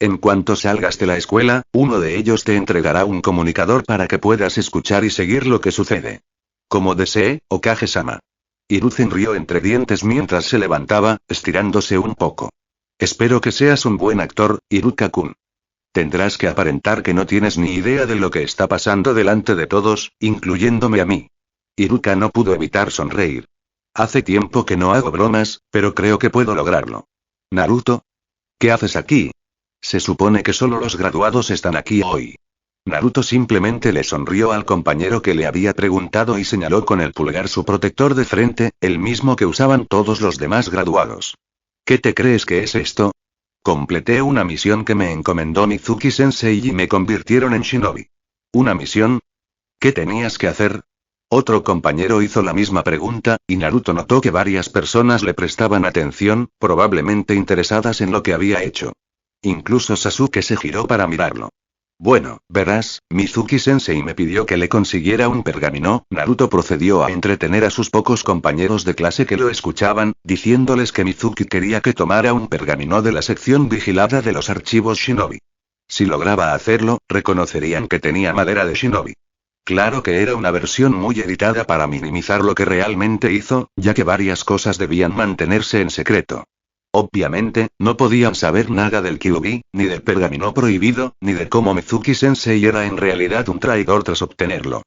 En cuanto salgas de la escuela, uno de ellos te entregará un comunicador para que puedas escuchar y seguir lo que sucede. Como desee, Hokage-sama. Hiruzen rió entre dientes mientras se levantaba, estirándose un poco. Espero que seas un buen actor, Iruka-kun. Tendrás que aparentar que no tienes ni idea de lo que está pasando delante de todos, incluyéndome a mí. Iruka no pudo evitar sonreír. Hace tiempo que no hago bromas, pero creo que puedo lograrlo. ¿Naruto? ¿Qué haces aquí? Se supone que solo los graduados están aquí hoy. Naruto simplemente le sonrió al compañero que le había preguntado y señaló con el pulgar su protector de frente, el mismo que usaban todos los demás graduados. ¿Qué te crees que es esto? Completé una misión que me encomendó Mizuki-sensei y me convirtieron en shinobi. ¿Una misión? ¿Qué tenías que hacer? Otro compañero hizo la misma pregunta, y Naruto notó que varias personas le prestaban atención, probablemente interesadas en lo que había hecho. Incluso Sasuke se giró para mirarlo. Bueno, verás, Mizuki-sensei me pidió que le consiguiera un pergamino. Naruto procedió a entretener a sus pocos compañeros de clase que lo escuchaban, diciéndoles que Mizuki quería que tomara un pergamino de la sección vigilada de los archivos shinobi. Si lograba hacerlo, reconocerían que tenía madera de shinobi. Claro que era una versión muy editada para minimizar lo que realmente hizo, ya que varias cosas debían mantenerse en secreto. Obviamente, no podían saber nada del Kyuubi, ni del pergamino prohibido, ni de cómo Mizuki-sensei era en realidad un traidor tras obtenerlo.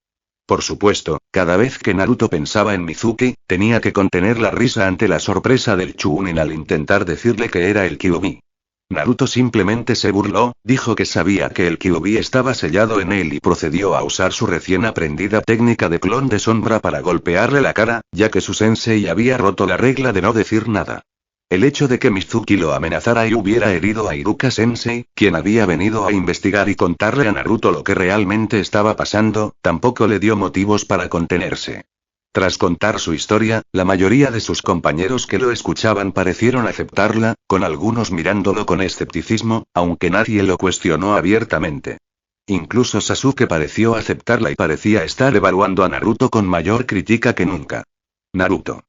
Por supuesto, cada vez que Naruto pensaba en Mizuki, tenía que contener la risa ante la sorpresa del Chunin al intentar decirle que era el Kyuubi. Naruto simplemente se burló, dijo que sabía que el Kyuubi estaba sellado en él y procedió a usar su recién aprendida técnica de clon de sombra para golpearle la cara, ya que su sensei había roto la regla de no decir nada. El hecho de que Mizuki lo amenazara y hubiera herido a Iruka-sensei, quien había venido a investigar y contarle a Naruto lo que realmente estaba pasando, tampoco le dio motivos para contenerse. Tras contar su historia, la mayoría de sus compañeros que lo escuchaban parecieron aceptarla, con algunos mirándolo con escepticismo, aunque nadie lo cuestionó abiertamente. Incluso Sasuke pareció aceptarla y parecía estar evaluando a Naruto con mayor crítica que nunca. Naruto.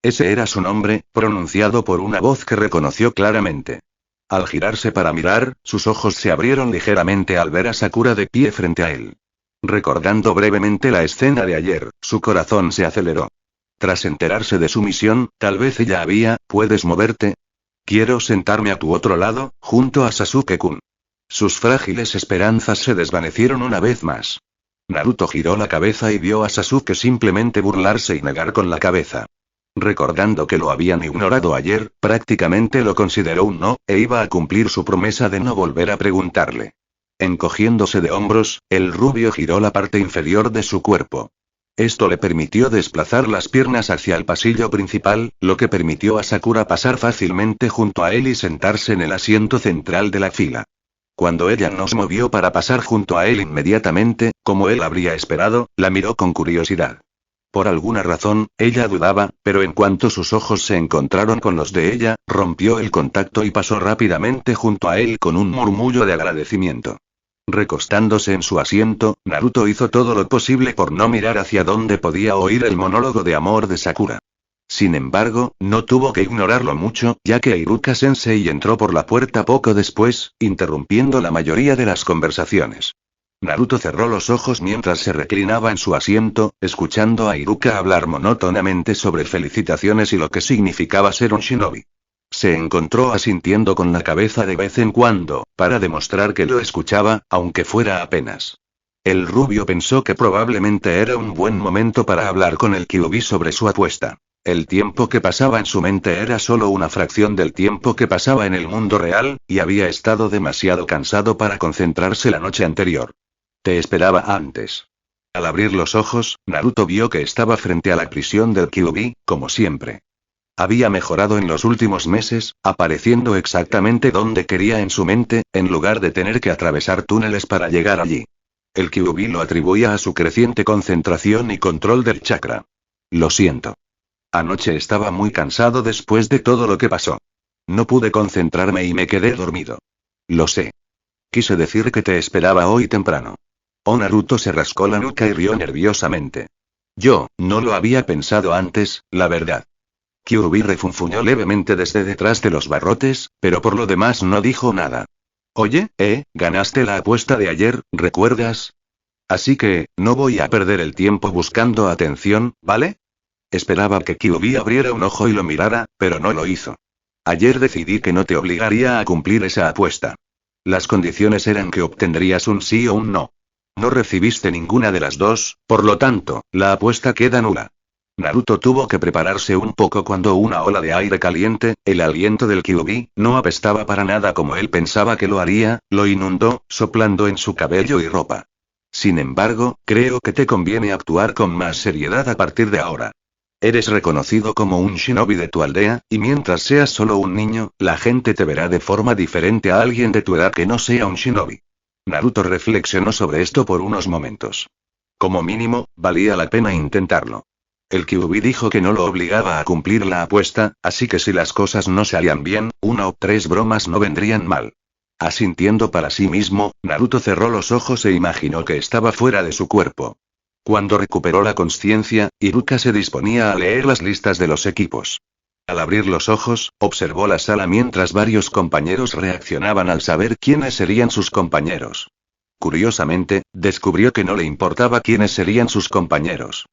Ese era su nombre, pronunciado por una voz que reconoció claramente. Al girarse para mirar, sus ojos se abrieron ligeramente al ver a Sakura de pie frente a él. Recordando brevemente la escena de ayer, su corazón se aceleró. Tras enterarse de su misión, tal vez ella había, ¿puedes moverte? Quiero sentarme a tu otro lado, junto a Sasuke-kun. Sus frágiles esperanzas se desvanecieron una vez más. Naruto giró la cabeza y vio a Sasuke simplemente burlarse y negar con la cabeza. Recordando que lo habían ignorado ayer, prácticamente lo consideró un no, e iba a cumplir su promesa de no volver a preguntarle. Encogiéndose de hombros, el rubio giró la parte inferior de su cuerpo. Esto le permitió desplazar las piernas hacia el pasillo principal, lo que permitió a Sakura pasar fácilmente junto a él y sentarse en el asiento central de la fila. Cuando ella no se movió para pasar junto a él inmediatamente, como él habría esperado, la miró con curiosidad. Por alguna razón, ella dudaba, pero en cuanto sus ojos se encontraron con los de ella, rompió el contacto y pasó rápidamente junto a él con un murmullo de agradecimiento. Recostándose en su asiento, Naruto hizo todo lo posible por no mirar hacia donde podía oír el monólogo de amor de Sakura. Sin embargo, no tuvo que ignorarlo mucho, ya que Iruka-sensei entró por la puerta poco después, interrumpiendo la mayoría de las conversaciones. Naruto cerró los ojos mientras se reclinaba en su asiento, escuchando a Iruka hablar monótonamente sobre felicitaciones y lo que significaba ser un shinobi. Se encontró asintiendo con la cabeza de vez en cuando, para demostrar que lo escuchaba, aunque fuera apenas. El rubio pensó que probablemente era un buen momento para hablar con el Kyuubi sobre su apuesta. El tiempo que pasaba en su mente era solo una fracción del tiempo que pasaba en el mundo real, y había estado demasiado cansado para concentrarse la noche anterior. Te esperaba antes. Al abrir los ojos, Naruto vio que estaba frente a la prisión del Kyuubi, como siempre. Había mejorado en los últimos meses, apareciendo exactamente donde quería en su mente, en lugar de tener que atravesar túneles para llegar allí. El Kyuubi lo atribuía a su creciente concentración y control del chakra. Lo siento. Anoche estaba muy cansado después de todo lo que pasó. No pude concentrarme y me quedé dormido. Lo sé. Quise decir que te esperaba hoy temprano. Naruto se rascó la nuca y rió nerviosamente. Yo, no lo había pensado antes, la verdad. Kyuubi refunfuñó levemente desde detrás de los barrotes, pero por lo demás no dijo nada. Oye, ganaste la apuesta de ayer, ¿recuerdas? Así que, no voy a perder el tiempo buscando atención, ¿vale? Esperaba que Kyuubi abriera un ojo y lo mirara, pero no lo hizo. Ayer decidí que no te obligaría a cumplir esa apuesta. Las condiciones eran que obtendrías un sí o un no. No recibiste ninguna de las dos, por lo tanto, la apuesta queda nula. Naruto tuvo que prepararse un poco cuando una ola de aire caliente, el aliento del Kyuubi, no apestaba para nada como él pensaba que lo haría, lo inundó, soplando en su cabello y ropa. Sin embargo, creo que te conviene actuar con más seriedad a partir de ahora. Eres reconocido como un shinobi de tu aldea, y mientras seas solo un niño, la gente te verá de forma diferente a alguien de tu edad que no sea un shinobi. Naruto reflexionó sobre esto por unos momentos. Como mínimo, valía la pena intentarlo. El Kyuubi dijo que no lo obligaba a cumplir la apuesta, así que si las cosas no salían bien, 1 o 3 bromas no vendrían mal. Asintiendo para sí mismo, Naruto cerró los ojos e imaginó que estaba fuera de su cuerpo. Cuando recuperó la consciencia, Iruka se disponía a leer las listas de los equipos. Al abrir los ojos, observó la sala mientras varios compañeros reaccionaban al saber quiénes serían sus compañeros. Curiosamente, descubrió que no le importaba quiénes serían sus compañeros.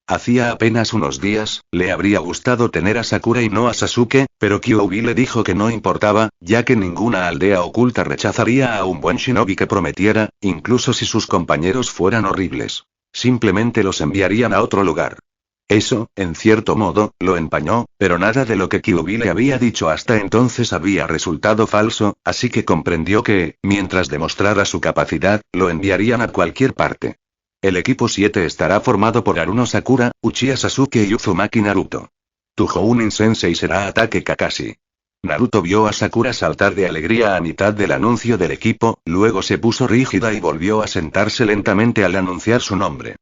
Hacía apenas unos días, le habría gustado tener a Sakura y no a Sasuke, pero Kyuubi le dijo que no importaba, ya que ninguna aldea oculta rechazaría a un buen shinobi que prometiera, incluso si sus compañeros fueran horribles. Simplemente los enviarían a otro lugar. Eso, en cierto modo, lo empañó, pero nada de lo que Kyuubi le había dicho hasta entonces había resultado falso, así que comprendió que, mientras demostrara su capacidad, lo enviarían a cualquier parte. El equipo 7 estará formado por Aruno Sakura, Uchiha Sasuke y Uzumaki Naruto. Tu Jounin Sensei será Ataque Kakashi. Naruto vio a Sakura saltar de alegría a mitad del anuncio del equipo, luego se puso rígida y volvió a sentarse lentamente al anunciar su nombre.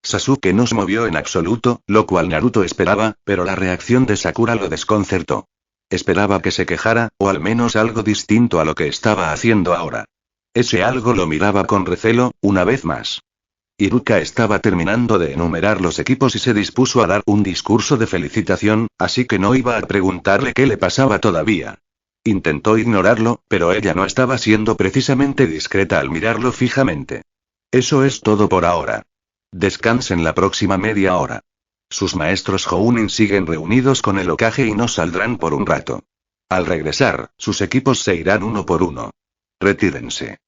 Sasuke no se movió en absoluto, lo cual Naruto esperaba, pero la reacción de Sakura lo desconcertó. Esperaba que se quejara, o al menos algo distinto a lo que estaba haciendo ahora. Ese algo lo miraba con recelo, una vez más. Iruka estaba terminando de enumerar los equipos y se dispuso a dar un discurso de felicitación, así que no iba a preguntarle qué le pasaba todavía. Intentó ignorarlo, pero ella no estaba siendo precisamente discreta al mirarlo fijamente. Eso es todo por ahora. Descansen la próxima media hora. Sus maestros Jounin siguen reunidos con el Hokage y no saldrán por un rato. Al regresar, sus equipos se irán uno por uno. Retírense.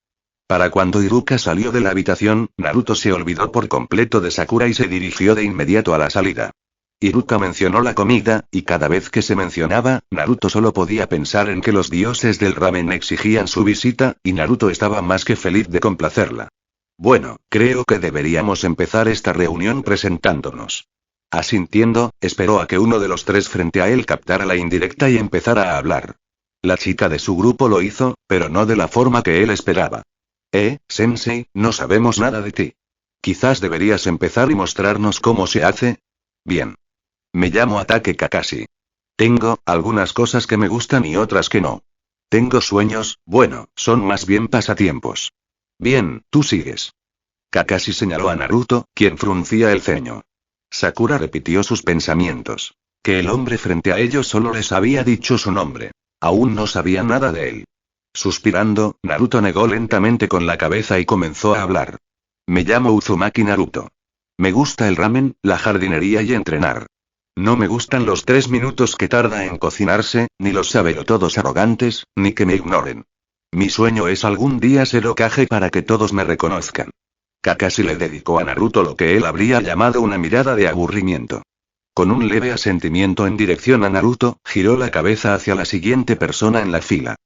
Para cuando Iruka salió de la habitación, Naruto se olvidó por completo de Sakura y se dirigió de inmediato a la salida. Iruka mencionó la comida, y cada vez que se mencionaba, Naruto solo podía pensar en que los dioses del ramen exigían su visita, y Naruto estaba más que feliz de complacerla. Bueno, creo que deberíamos empezar esta reunión presentándonos. Asintiendo, esperó a que uno de los tres frente a él captara la indirecta y empezara a hablar. La chica de su grupo lo hizo, pero no de la forma que él esperaba. Sensei, no sabemos nada de ti. Quizás deberías empezar y mostrarnos cómo se hace. Bien. Me llamo Ataque Kakashi. Tengo algunas cosas que me gustan y otras que no. Tengo sueños, bueno, son más bien pasatiempos. Bien, tú sigues. Kakashi señaló a Naruto, quien fruncía el ceño. Sakura repitió sus pensamientos. Que el hombre frente a ellos solo les había dicho su nombre. Aún no sabía nada de él. Suspirando, Naruto negó lentamente con la cabeza y comenzó a hablar. Me llamo Uzumaki Naruto. Me gusta el ramen, la jardinería y entrenar. No me gustan los 3 minutos que tarda en cocinarse, ni los sabelotodos arrogantes, ni que me ignoren. Mi sueño es algún día ser Hokage para que todos me reconozcan. Kakashi le dedicó a Naruto lo que él habría llamado una mirada de aburrimiento. Con un leve asentimiento en dirección a Naruto, giró la cabeza hacia la siguiente persona en la fila.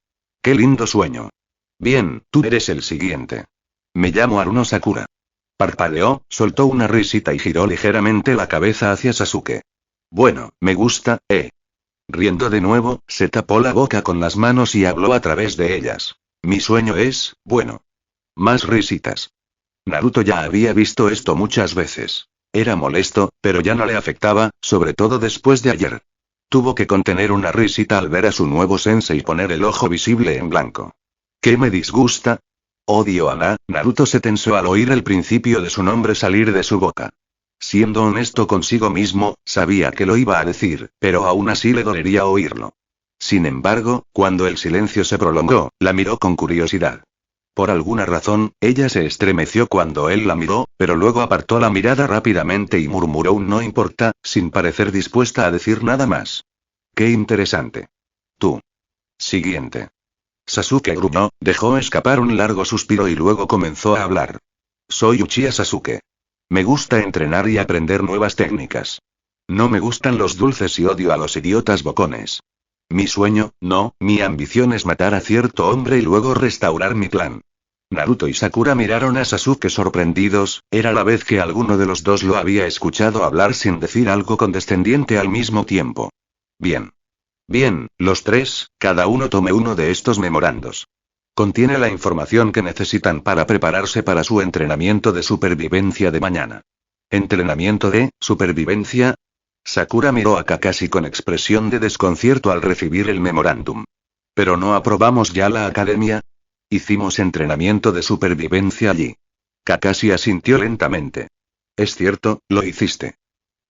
¡Qué lindo sueño! Bien, tú eres el siguiente. Me llamo Aruno Sakura. Parpadeó, soltó una risita y giró ligeramente la cabeza hacia Sasuke. Bueno, me gusta, Riendo de nuevo, se tapó la boca con las manos y habló a través de ellas. Mi sueño es, bueno. Más risitas. Naruto ya había visto esto muchas veces. Era molesto, pero ya no le afectaba, sobre todo después de ayer. Tuvo que contener una risita al ver a su nuevo sensei poner el ojo visible en blanco. ¿Qué me disgusta? Odio a Naruto se tensó al oír el principio de su nombre salir de su boca. Siendo honesto consigo mismo, sabía que lo iba a decir, pero aún así le dolería oírlo. Sin embargo, cuando el silencio se prolongó, la miró con curiosidad. Por alguna razón, ella se estremeció cuando él la miró, pero luego apartó la mirada rápidamente y murmuró un no importa, sin parecer dispuesta a decir nada más. ¡Qué interesante! Tú. Siguiente. Sasuke gruñó, dejó escapar un largo suspiro y luego comenzó a hablar. Soy Uchiha Sasuke. Me gusta entrenar y aprender nuevas técnicas. No me gustan los dulces y odio a los idiotas bocones. Mi sueño, no, mi ambición es matar a cierto hombre y luego restaurar mi clan. Naruto y Sakura miraron a Sasuke sorprendidos, era la vez que alguno de los dos lo había escuchado hablar sin decir algo condescendiente al mismo tiempo. Bien. Bien, los tres, cada uno tome uno de estos memorandos. Contiene la información que necesitan para prepararse para su entrenamiento de supervivencia de mañana. ¿Entrenamiento de supervivencia? Sakura miró a Kakashi con expresión de desconcierto al recibir el memorándum. ¿Pero no aprobamos ya la academia? Hicimos entrenamiento de supervivencia allí. Kakashi asintió lentamente. Es cierto, lo hiciste.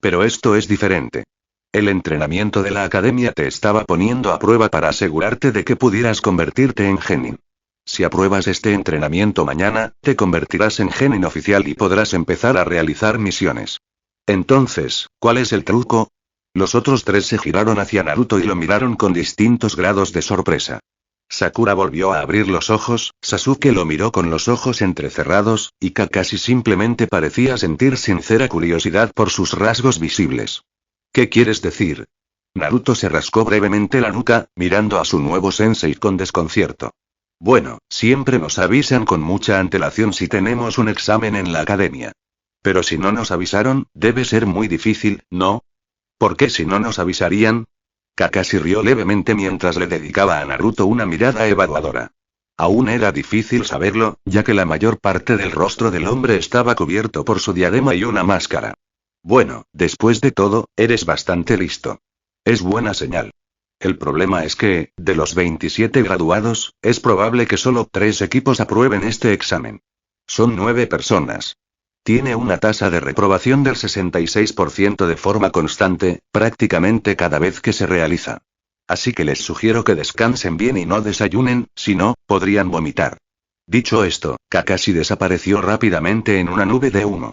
Pero esto es diferente. El entrenamiento de la academia te estaba poniendo a prueba para asegurarte de que pudieras convertirte en genin. Si apruebas este entrenamiento mañana, te convertirás en genin oficial y podrás empezar a realizar misiones. Entonces, ¿cuál es el truco? Los otros tres se giraron hacia Naruto y lo miraron con distintos grados de sorpresa. Sakura volvió a abrir los ojos, Sasuke lo miró con los ojos entrecerrados, y Kakashi simplemente parecía sentir sincera curiosidad por sus rasgos visibles. ¿Qué quieres decir? Naruto se rascó brevemente la nuca, mirando a su nuevo sensei con desconcierto. Bueno, siempre nos avisan con mucha antelación si tenemos un examen en la academia. Pero si no nos avisaron, debe ser muy difícil, ¿no? ¿Por qué si no nos avisarían? Kakashi rió levemente mientras le dedicaba a Naruto una mirada evaluadora. Aún era difícil saberlo, ya que la mayor parte del rostro del hombre estaba cubierto por su diadema y una máscara. Bueno, después de todo, eres bastante listo. Es buena señal. El problema es que, de los 27 graduados, es probable que solo 3 equipos aprueben este examen. Son 9 personas. Tiene una tasa de reprobación del 66% de forma constante, prácticamente cada vez que se realiza. Así que les sugiero que descansen bien y no desayunen, si no, podrían vomitar. Dicho esto, Kakashi desapareció rápidamente en una nube de humo.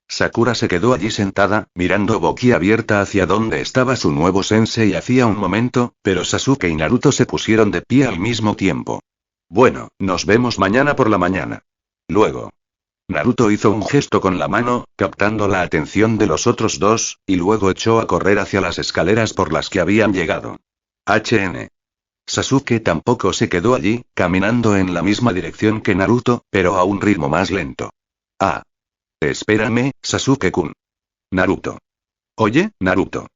Sakura se quedó allí sentada, mirando boquiabierta hacia donde estaba su nuevo sensei hacía un momento, pero Sasuke y Naruto se pusieron de pie al mismo tiempo. Bueno, nos vemos mañana por la mañana. Luego. Naruto hizo un gesto con la mano, captando la atención de los otros dos, y luego echó a correr hacia las escaleras por las que habían llegado. Sasuke tampoco se quedó allí, caminando en la misma dirección que Naruto, pero a un ritmo más lento. Ah. Espérame, Sasuke-kun. Naruto. Oye, Naruto.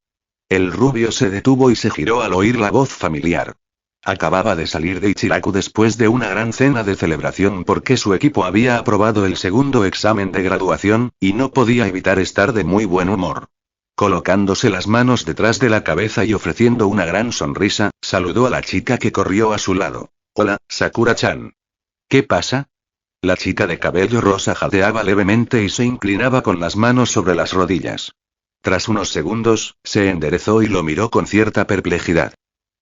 El rubio se detuvo y se giró al oír la voz familiar. Acababa de salir de Ichiraku después de una gran cena de celebración porque su equipo había aprobado el segundo examen de graduación, y no podía evitar estar de muy buen humor. Colocándose las manos detrás de la cabeza y ofreciendo una gran sonrisa, saludó a la chica que corrió a su lado. Hola, Sakura-chan. ¿Qué pasa? La chica de cabello rosa jadeaba levemente y se inclinaba con las manos sobre las rodillas. Tras unos segundos, se enderezó y lo miró con cierta perplejidad.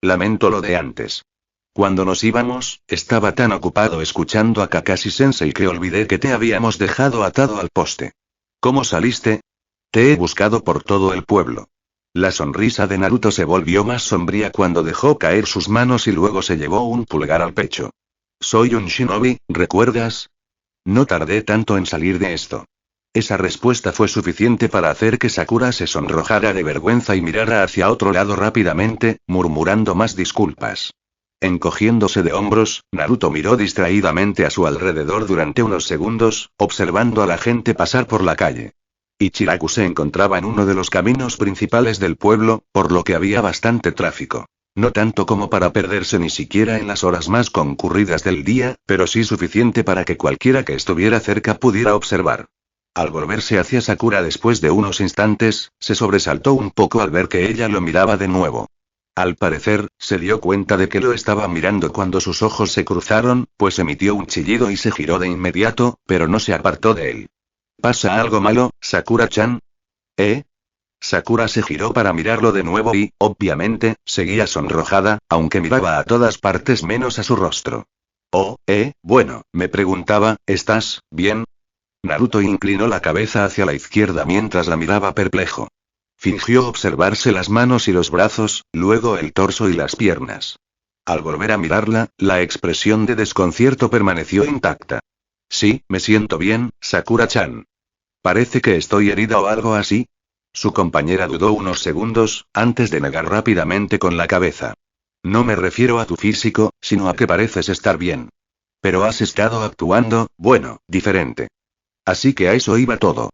Lamento lo de antes. Cuando nos íbamos, estaba tan ocupado escuchando a Kakashi-sensei que olvidé que te habíamos dejado atado al poste. ¿Cómo saliste? Te he buscado por todo el pueblo. La sonrisa de Naruto se volvió más sombría cuando dejó caer sus manos y luego se llevó un pulgar al pecho. Soy un shinobi, ¿recuerdas? No tardé tanto en salir de esto. Esa respuesta fue suficiente para hacer que Sakura se sonrojara de vergüenza y mirara hacia otro lado rápidamente, murmurando más disculpas. Encogiéndose de hombros, Naruto miró distraídamente a su alrededor durante unos segundos, observando a la gente pasar por la calle. Ichiraku se encontraba en uno de los caminos principales del pueblo, por lo que había bastante tráfico. No tanto como para perderse ni siquiera en las horas más concurridas del día, pero sí suficiente para que cualquiera que estuviera cerca pudiera observar. Al volverse hacia Sakura después de unos instantes, se sobresaltó un poco al ver que ella lo miraba de nuevo. Al parecer, se dio cuenta de que lo estaba mirando cuando sus ojos se cruzaron, pues emitió un chillido y se giró de inmediato, pero no se apartó de él. ¿Pasa algo malo, Sakura-chan? Sakura se giró para mirarlo de nuevo y, obviamente, seguía sonrojada, aunque miraba a todas partes menos a su rostro. Bueno, me preguntaba, ¿estás bien? Naruto inclinó la cabeza hacia la izquierda mientras la miraba perplejo. Fingió observarse las manos y los brazos, luego el torso y las piernas. Al volver a mirarla, la expresión de desconcierto permaneció intacta. Sí, me siento bien, Sakura-chan. Parece que estoy herida o algo así. Su compañera dudó unos segundos, antes de negar rápidamente con la cabeza. No me refiero a tu físico, sino a que pareces estar bien. Pero has estado actuando, bueno, diferente. Así que a eso iba todo.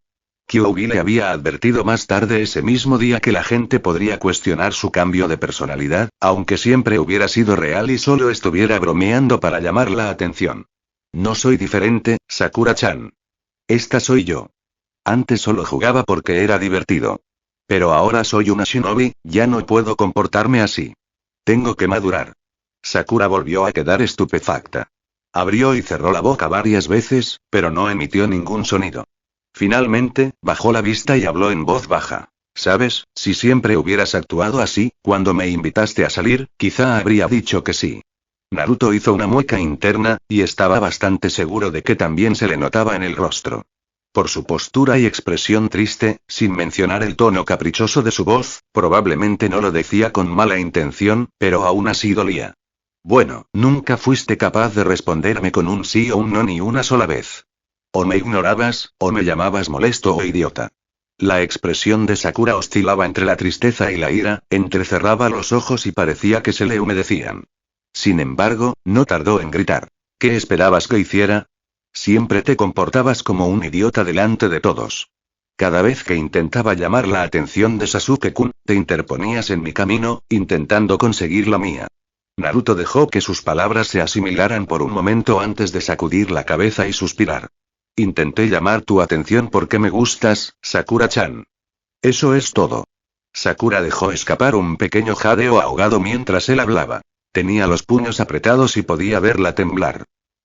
Kyuubi le había advertido más tarde ese mismo día que la gente podría cuestionar su cambio de personalidad, aunque siempre hubiera sido real y solo estuviera bromeando para llamar la atención. No soy diferente, Sakura-chan. Esta soy yo. Antes solo jugaba porque era divertido. Pero ahora soy una shinobi, ya no puedo comportarme así. Tengo que madurar. Sakura volvió a quedar estupefacta. Abrió y cerró la boca varias veces, pero no emitió ningún sonido. Finalmente, bajó la vista y habló en voz baja. ¿Sabes? Si siempre hubieras actuado así, cuando me invitaste a salir, quizá habría dicho que sí. Naruto hizo una mueca interna, y estaba bastante seguro de que también se le notaba en el rostro. Por su postura y expresión triste, sin mencionar el tono caprichoso de su voz, probablemente no lo decía con mala intención, pero aún así dolía. Bueno, nunca fuiste capaz de responderme con un sí o un no ni una sola vez. O me ignorabas, o me llamabas molesto o idiota. La expresión de Sakura oscilaba entre la tristeza y la ira, entrecerraba los ojos y parecía que se le humedecían. Sin embargo, no tardó en gritar. ¿Qué esperabas que hiciera? Siempre te comportabas como un idiota delante de todos. Cada vez que intentaba llamar la atención de Sasuke-kun, te interponías en mi camino, intentando conseguir la mía. Naruto dejó que sus palabras se asimilaran por un momento antes de sacudir la cabeza y suspirar. Intenté llamar tu atención porque me gustas, Sakura-chan. Eso es todo. Sakura dejó escapar un pequeño jadeo ahogado mientras él hablaba. Tenía los puños apretados y podía verla temblar.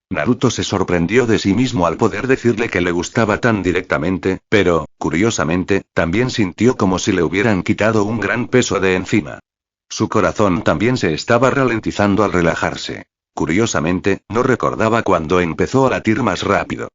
Naruto se sorprendió de sí mismo al poder decirle que le gustaba tan directamente, pero, curiosamente, también sintió como si le hubieran quitado un gran peso de encima. Su corazón también se estaba ralentizando al relajarse. Curiosamente, no recordaba cuándo empezó a latir más rápido.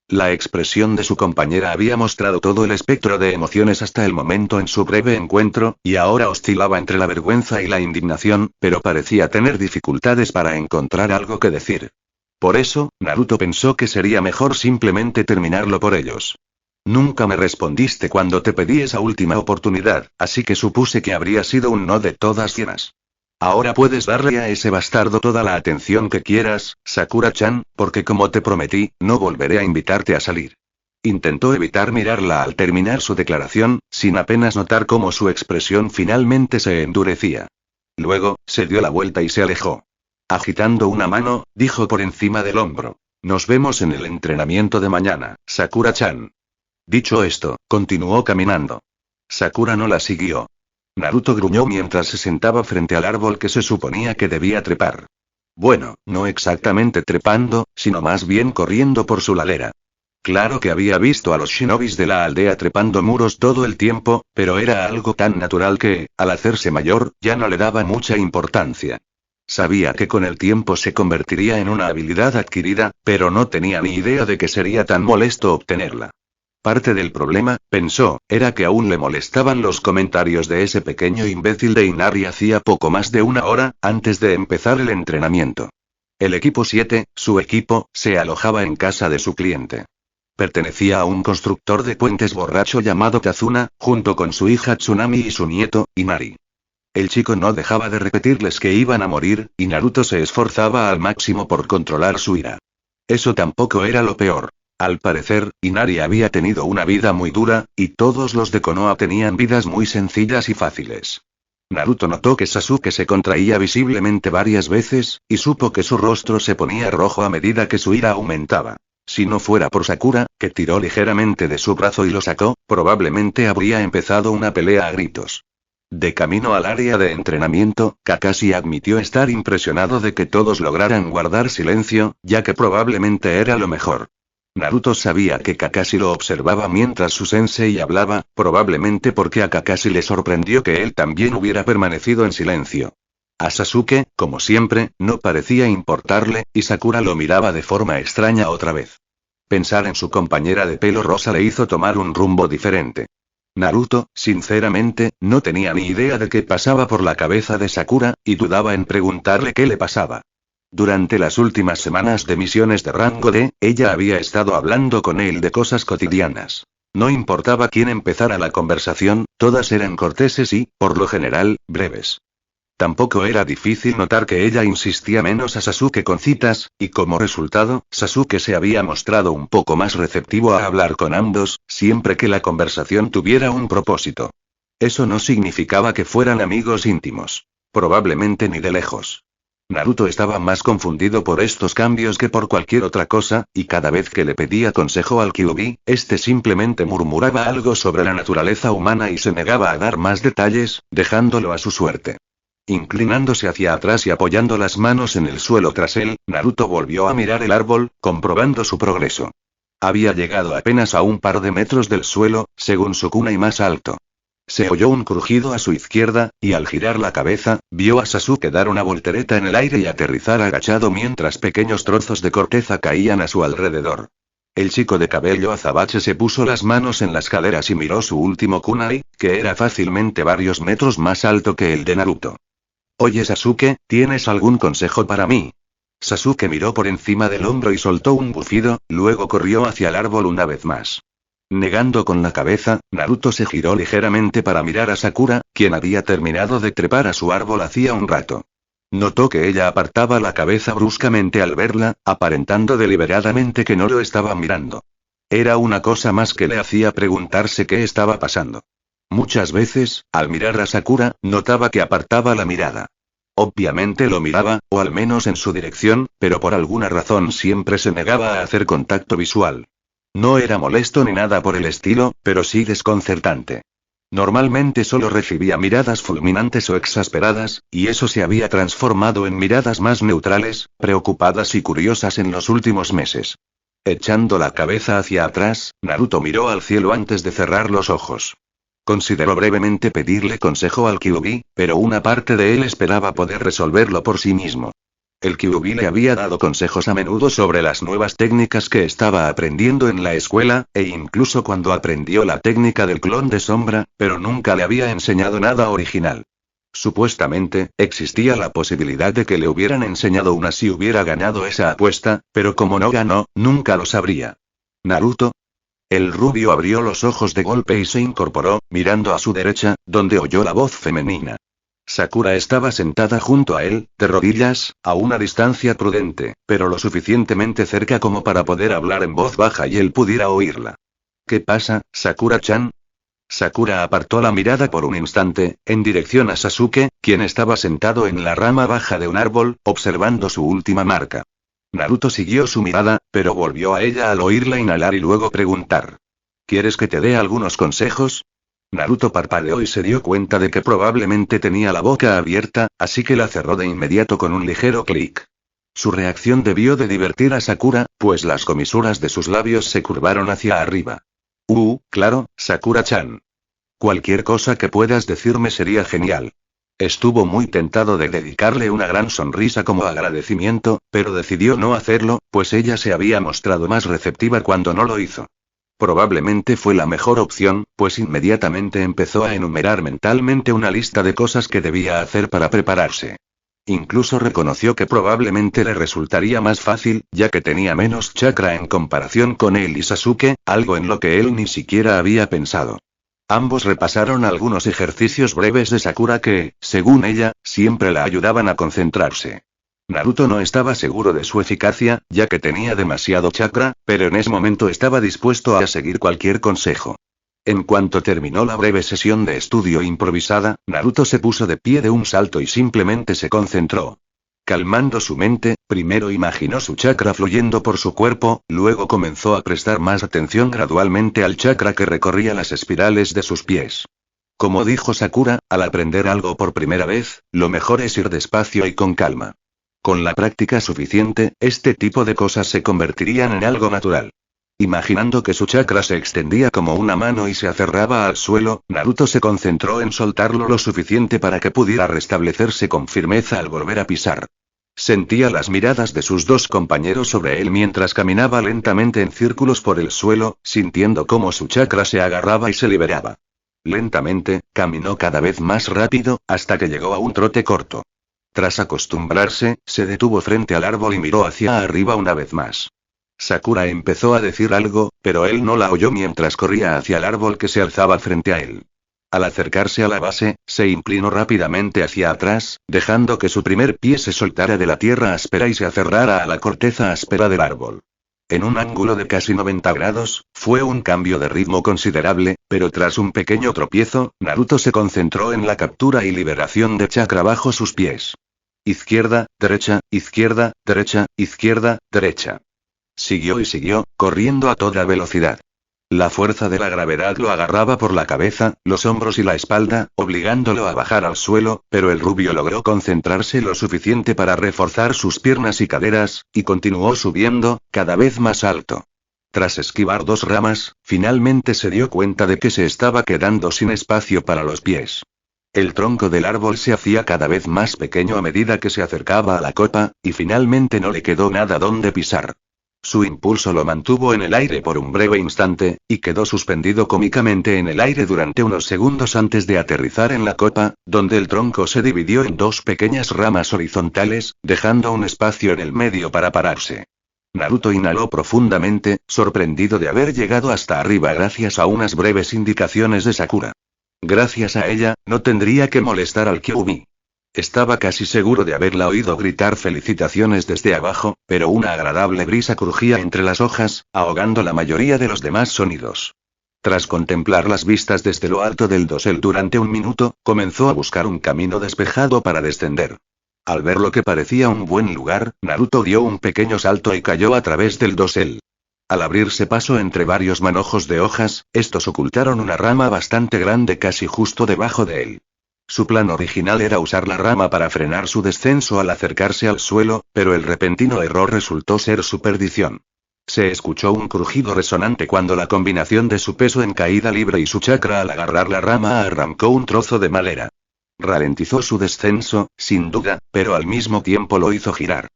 La expresión de su compañera había mostrado todo el espectro de emociones hasta el momento en su breve encuentro, y ahora oscilaba entre la vergüenza y la indignación, pero parecía tener dificultades para encontrar algo que decir. Por eso, Naruto pensó que sería mejor simplemente terminarlo por ellos. Nunca me respondiste cuando te pedí esa última oportunidad, así que supuse que habría sido un no de todas llenas. Ahora puedes darle a ese bastardo toda la atención que quieras, Sakura-chan, porque como te prometí, no volveré a invitarte a salir. Intentó evitar mirarla al terminar su declaración, sin apenas notar cómo su expresión finalmente se endurecía. Luego, se dio la vuelta y se alejó. Agitando una mano, dijo por encima del hombro: Nos vemos en el entrenamiento de mañana, Sakura-chan. Dicho esto, continuó caminando. Sakura no la siguió. Naruto gruñó mientras se sentaba frente al árbol que se suponía que debía trepar. Bueno, no exactamente trepando, sino más bien corriendo por su ladera. Claro que había visto a los shinobis de la aldea trepando muros todo el tiempo, pero era algo tan natural que, al hacerse mayor, ya no le daba mucha importancia. Sabía que con el tiempo se convertiría en una habilidad adquirida, pero no tenía ni idea de que sería tan molesto obtenerla. Parte del problema, pensó, era que aún le molestaban los comentarios de ese pequeño imbécil de Inari hacía poco más de una hora, antes de empezar el entrenamiento. El equipo 7, su equipo, se alojaba en casa de su cliente. Pertenecía a un constructor de puentes borracho llamado Kazuna, junto con su hija Tsunami y su nieto, Inari. El chico no dejaba de repetirles que iban a morir, y Naruto se esforzaba al máximo por controlar su ira. Eso tampoco era lo peor. Al parecer, Inari había tenido una vida muy dura, y todos los de Konoha tenían vidas muy sencillas y fáciles. Naruto notó que Sasuke se contraía visiblemente varias veces, y supo que su rostro se ponía rojo a medida que su ira aumentaba. Si no fuera por Sakura, que tiró ligeramente de su brazo y lo sacó, probablemente habría empezado una pelea a gritos. De camino al área de entrenamiento, Kakashi admitió estar impresionado de que todos lograran guardar silencio, ya que probablemente era lo mejor. Naruto sabía que Kakashi lo observaba mientras su sensei hablaba, probablemente porque a Kakashi le sorprendió que él también hubiera permanecido en silencio. A Sasuke, como siempre, no parecía importarle, y Sakura lo miraba de forma extraña otra vez. Pensar en su compañera de pelo rosa le hizo tomar un rumbo diferente. Naruto, sinceramente, no tenía ni idea de qué pasaba por la cabeza de Sakura, y dudaba en preguntarle qué le pasaba. Durante las últimas semanas de misiones de rango D, ella había estado hablando con él de cosas cotidianas. No importaba quién empezara la conversación, todas eran corteses y, por lo general, breves. Tampoco era difícil notar que ella insistía menos a Sasuke con citas, y como resultado, Sasuke se había mostrado un poco más receptivo a hablar con ambos, siempre que la conversación tuviera un propósito. Eso no significaba que fueran amigos íntimos. Probablemente ni de lejos. Naruto estaba más confundido por estos cambios que por cualquier otra cosa, y cada vez que le pedía consejo al Kyuubi, este simplemente murmuraba algo sobre la naturaleza humana y se negaba a dar más detalles, dejándolo a su suerte. Inclinándose hacia atrás y apoyando las manos en el suelo tras él, Naruto volvió a mirar el árbol, comprobando su progreso. Había llegado apenas a un par de metros del suelo, según Sukuna y más alto. Se oyó un crujido a su izquierda, y al girar la cabeza, vio a Sasuke dar una voltereta en el aire y aterrizar agachado mientras pequeños trozos de corteza caían a su alrededor. El chico de cabello azabache se puso las manos en las caderas y miró su último kunai, que era fácilmente varios metros más alto que el de Naruto. Oye Sasuke, ¿tienes algún consejo para mí? Sasuke miró por encima del hombro y soltó un bufido, luego corrió hacia el árbol una vez más. Negando con la cabeza, Naruto se giró ligeramente para mirar a Sakura, quien había terminado de trepar a su árbol hacía un rato. Notó que ella apartaba la cabeza bruscamente al verla, aparentando deliberadamente que no lo estaba mirando. Era una cosa más que le hacía preguntarse qué estaba pasando. Muchas veces, al mirar a Sakura, notaba que apartaba la mirada. Obviamente lo miraba, o al menos en su dirección, pero por alguna razón siempre se negaba a hacer contacto visual. No era molesto ni nada por el estilo, pero sí desconcertante. Normalmente solo recibía miradas fulminantes o exasperadas, y eso se había transformado en miradas más neutrales, preocupadas y curiosas en los últimos meses. Echando la cabeza hacia atrás, Naruto miró al cielo antes de cerrar los ojos. Consideró brevemente pedirle consejo al Kyuubi, pero una parte de él esperaba poder resolverlo por sí mismo. El Kyuubi le había dado consejos a menudo sobre las nuevas técnicas que estaba aprendiendo en la escuela, e incluso cuando aprendió la técnica del clon de sombra, pero nunca le había enseñado nada original. Supuestamente, existía la posibilidad de que le hubieran enseñado una si hubiera ganado esa apuesta, pero como no ganó, nunca lo sabría. ¿Naruto? El rubio abrió los ojos de golpe y se incorporó, mirando a su derecha, donde oyó la voz femenina. Sakura estaba sentada junto a él, de rodillas, a una distancia prudente, pero lo suficientemente cerca como para poder hablar en voz baja y él pudiera oírla. ¿Qué pasa, Sakura-chan? Sakura apartó la mirada por un instante, en dirección a Sasuke, quien estaba sentado en la rama baja de un árbol, observando su última marca. Naruto siguió su mirada, pero volvió a ella al oírla inhalar y luego preguntar. ¿Quieres que te dé algunos consejos? Naruto parpadeó y se dio cuenta de que probablemente tenía la boca abierta, así que la cerró de inmediato con un ligero clic. Su reacción debió de divertir a Sakura, pues las comisuras de sus labios se curvaron hacia arriba. Claro, Sakura-chan. Cualquier cosa que puedas decirme sería genial. Estuvo muy tentado de dedicarle una gran sonrisa como agradecimiento, pero decidió no hacerlo, pues ella se había mostrado más receptiva cuando no lo hizo. Probablemente fue la mejor opción, pues inmediatamente empezó a enumerar mentalmente una lista de cosas que debía hacer para prepararse. Incluso reconoció que probablemente le resultaría más fácil, ya que tenía menos chakra en comparación con él y Sasuke, algo en lo que él ni siquiera había pensado. Ambos repasaron algunos ejercicios breves de Sakura que, según ella, siempre la ayudaban a concentrarse. Naruto no estaba seguro de su eficacia, ya que tenía demasiado chakra, pero en ese momento estaba dispuesto a seguir cualquier consejo. En cuanto terminó la breve sesión de estudio improvisada, Naruto se puso de pie de un salto y simplemente se concentró. Calmando su mente, primero imaginó su chakra fluyendo por su cuerpo, luego comenzó a prestar más atención gradualmente al chakra que recorría las espirales de sus pies. Como dijo Sakura, al aprender algo por primera vez, lo mejor es ir despacio y con calma. Con la práctica suficiente, este tipo de cosas se convertirían en algo natural. Imaginando que su chakra se extendía como una mano y se aferraba al suelo, Naruto se concentró en soltarlo lo suficiente para que pudiera restablecerse con firmeza al volver a pisar. Sentía las miradas de sus dos compañeros sobre él mientras caminaba lentamente en círculos por el suelo, sintiendo cómo su chakra se agarraba y se liberaba. Lentamente, caminó cada vez más rápido, hasta que llegó a un trote corto. Tras acostumbrarse, se detuvo frente al árbol y miró hacia arriba una vez más. Sakura empezó a decir algo, pero él no la oyó mientras corría hacia el árbol que se alzaba frente a él. Al acercarse a la base, se inclinó rápidamente hacia atrás, dejando que su primer pie se soltara de la tierra áspera y se aferrara a la corteza áspera del árbol. En un ángulo de casi 90 grados, fue un cambio de ritmo considerable, pero tras un pequeño tropiezo, Naruto se concentró en la captura y liberación de chakra bajo sus pies. Izquierda, derecha, izquierda, derecha, izquierda, derecha. Siguió y siguió, corriendo a toda velocidad. La fuerza de la gravedad lo agarraba por la cabeza, los hombros y la espalda, obligándolo a bajar al suelo, pero el rubio logró concentrarse lo suficiente para reforzar sus piernas y caderas, y continuó subiendo, cada vez más alto. Tras esquivar dos ramas, finalmente se dio cuenta de que se estaba quedando sin espacio para los pies. El tronco del árbol se hacía cada vez más pequeño a medida que se acercaba a la copa, y finalmente no le quedó nada donde pisar. Su impulso lo mantuvo en el aire por un breve instante, y quedó suspendido cómicamente en el aire durante unos segundos antes de aterrizar en la copa, donde el tronco se dividió en dos pequeñas ramas horizontales, dejando un espacio en el medio para pararse. Naruto inhaló profundamente, sorprendido de haber llegado hasta arriba gracias a unas breves indicaciones de Sakura. Gracias a ella, no tendría que molestar al Kyuubi. Estaba casi seguro de haberla oído gritar felicitaciones desde abajo, pero una agradable brisa crujía entre las hojas, ahogando la mayoría de los demás sonidos. Tras contemplar las vistas desde lo alto del dosel durante un minuto, comenzó a buscar un camino despejado para descender. Al ver lo que parecía un buen lugar, Naruto dio un pequeño salto y cayó a través del dosel. Al abrirse paso entre varios manojos de hojas, estos ocultaron una rama bastante grande casi justo debajo de él. Su plan original era usar la rama para frenar su descenso al acercarse al suelo, pero el repentino error resultó ser su perdición. Se escuchó un crujido resonante cuando la combinación de su peso en caída libre y su chakra al agarrar la rama arrancó un trozo de madera. Ralentizó su descenso, sin duda, pero al mismo tiempo lo hizo girar.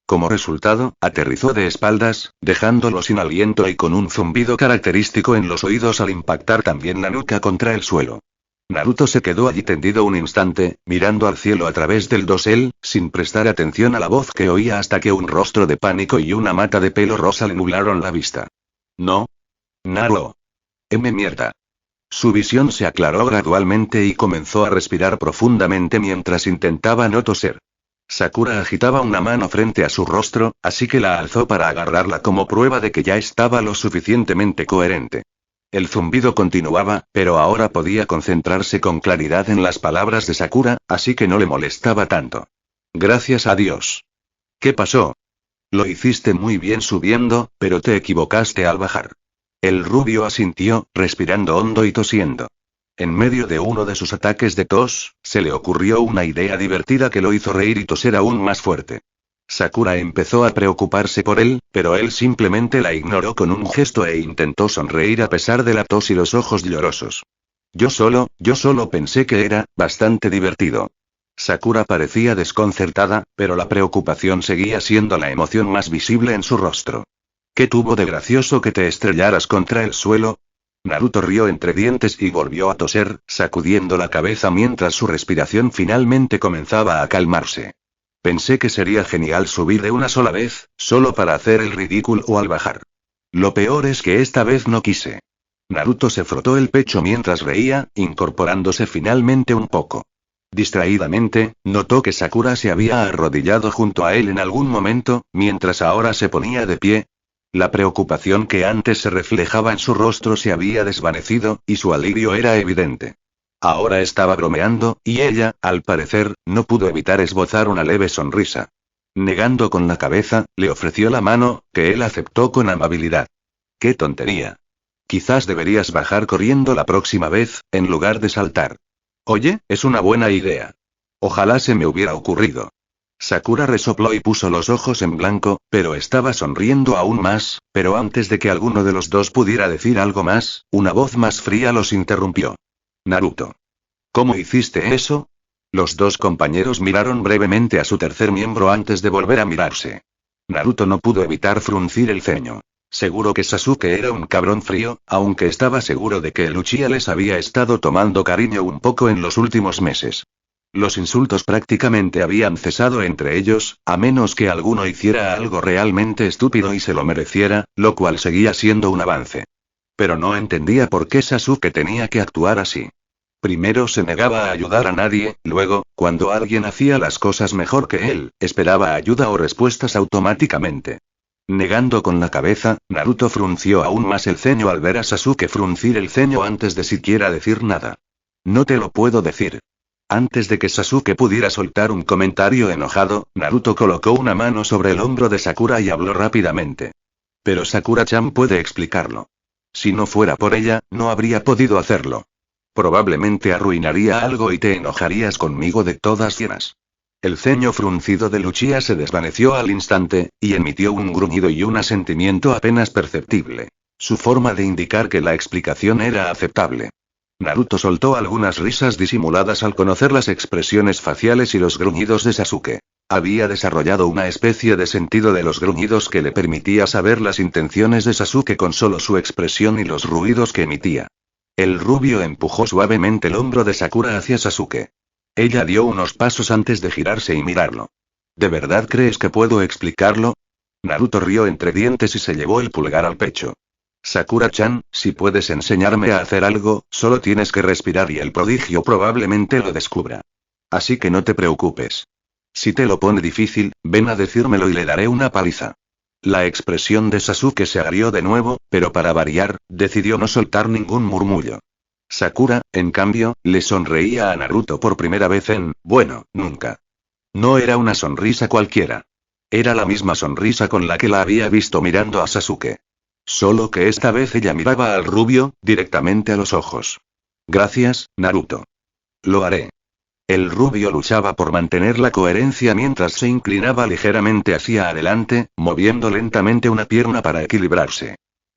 Como resultado, aterrizó de espaldas, dejándolo sin aliento y con un zumbido característico en los oídos al impactar también la nuca contra el suelo. Naruto se quedó allí tendido un instante, mirando al cielo a través del dosel, sin prestar atención a la voz que oía hasta que un rostro de pánico y una mata de pelo rosa le nublaron la vista. No. Naruto. Mierda. Su visión se aclaró gradualmente y comenzó a respirar profundamente mientras intentaba no toser. Sakura agitaba una mano frente a su rostro, así que la alzó para agarrarla como prueba de que ya estaba lo suficientemente coherente. El zumbido continuaba, pero ahora podía concentrarse con claridad en las palabras de Sakura, así que no le molestaba tanto. Gracias a Dios. ¿Qué pasó? Lo hiciste muy bien subiendo, pero te equivocaste al bajar. El rubio asintió, respirando hondo y tosiendo. En medio de uno de sus ataques de tos, se le ocurrió una idea divertida que lo hizo reír y toser aún más fuerte. Sakura empezó a preocuparse por él, pero él simplemente la ignoró con un gesto e intentó sonreír a pesar de la tos y los ojos llorosos. Yo solo pensé que era bastante divertido. Sakura parecía desconcertada, pero la preocupación seguía siendo la emoción más visible en su rostro. ¿Qué tuvo de gracioso que te estrellaras contra el suelo? Naruto rió entre dientes y volvió a toser, sacudiendo la cabeza mientras su respiración finalmente comenzaba a calmarse. Pensé que sería genial subir de una sola vez, solo para hacer el ridículo al bajar. Lo peor es que esta vez no quise. Naruto se frotó el pecho mientras reía, incorporándose finalmente un poco. Distraídamente, notó que Sakura se había arrodillado junto a él en algún momento, mientras ahora se ponía de pie. La preocupación que antes se reflejaba en su rostro se había desvanecido, y su alivio era evidente. Ahora estaba bromeando, y ella, al parecer, no pudo evitar esbozar una leve sonrisa. Negando con la cabeza, le ofreció la mano, que él aceptó con amabilidad. ¡Qué tontería! Quizás deberías bajar corriendo la próxima vez, en lugar de saltar. Oye, es una buena idea. Ojalá se me hubiera ocurrido. Sakura resopló y puso los ojos en blanco, pero estaba sonriendo aún más, pero antes de que alguno de los dos pudiera decir algo más, una voz más fría los interrumpió. Naruto. ¿Cómo hiciste eso? Los dos compañeros miraron brevemente a su tercer miembro antes de volver a mirarse. Naruto no pudo evitar fruncir el ceño. Seguro que Sasuke era un cabrón frío, aunque estaba seguro de que el Uchiha les había estado tomando cariño un poco en los últimos meses. Los insultos prácticamente habían cesado entre ellos, a menos que alguno hiciera algo realmente estúpido y se lo mereciera, lo cual seguía siendo un avance. Pero no entendía por qué Sasuke tenía que actuar así. Primero se negaba a ayudar a nadie, luego, cuando alguien hacía las cosas mejor que él, esperaba ayuda o respuestas automáticamente. Negando con la cabeza, Naruto frunció aún más el ceño al ver a Sasuke fruncir el ceño antes de siquiera decir nada. No te lo puedo decir. Antes de que Sasuke pudiera soltar un comentario enojado, Naruto colocó una mano sobre el hombro de Sakura y habló rápidamente. Pero Sakura-chan puede explicarlo. Si no fuera por ella, no habría podido hacerlo. Probablemente arruinaría algo y te enojarías conmigo de todas llenas. El ceño fruncido de Uchiha se desvaneció al instante, y emitió un gruñido y un asentimiento apenas perceptible. Su forma de indicar que la explicación era aceptable. Naruto soltó algunas risas disimuladas al conocer las expresiones faciales y los gruñidos de Sasuke. Había desarrollado una especie de sentido de los gruñidos que le permitía saber las intenciones de Sasuke con solo su expresión y los ruidos que emitía. El rubio empujó suavemente el hombro de Sakura hacia Sasuke. Ella dio unos pasos antes de girarse y mirarlo. ¿De verdad crees que puedo explicarlo? Naruto rió entre dientes y se llevó el pulgar al pecho. Sakura-chan, si puedes enseñarme a hacer algo, solo tienes que respirar y el prodigio probablemente lo descubra. Así que no te preocupes. Si te lo pone difícil, ven a decírmelo y le daré una paliza. La expresión de Sasuke se agrió de nuevo, pero para variar, decidió no soltar ningún murmullo. Sakura, en cambio, le sonreía a Naruto por primera vez nunca. No era una sonrisa cualquiera. Era la misma sonrisa con la que la había visto mirando a Sasuke. Solo que esta vez ella miraba al rubio, directamente a los ojos. Gracias, Naruto. Lo haré. El rubio luchaba por mantener la coherencia mientras se inclinaba ligeramente hacia adelante, moviendo lentamente una pierna para equilibrarse.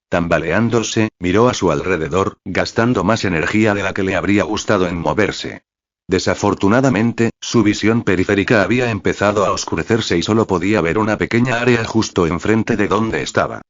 Tambaleándose, miró a su alrededor, gastando más energía de la que le habría gustado en moverse. Desafortunadamente, su visión periférica había empezado a oscurecerse y solo podía ver una pequeña área justo enfrente de donde estaba.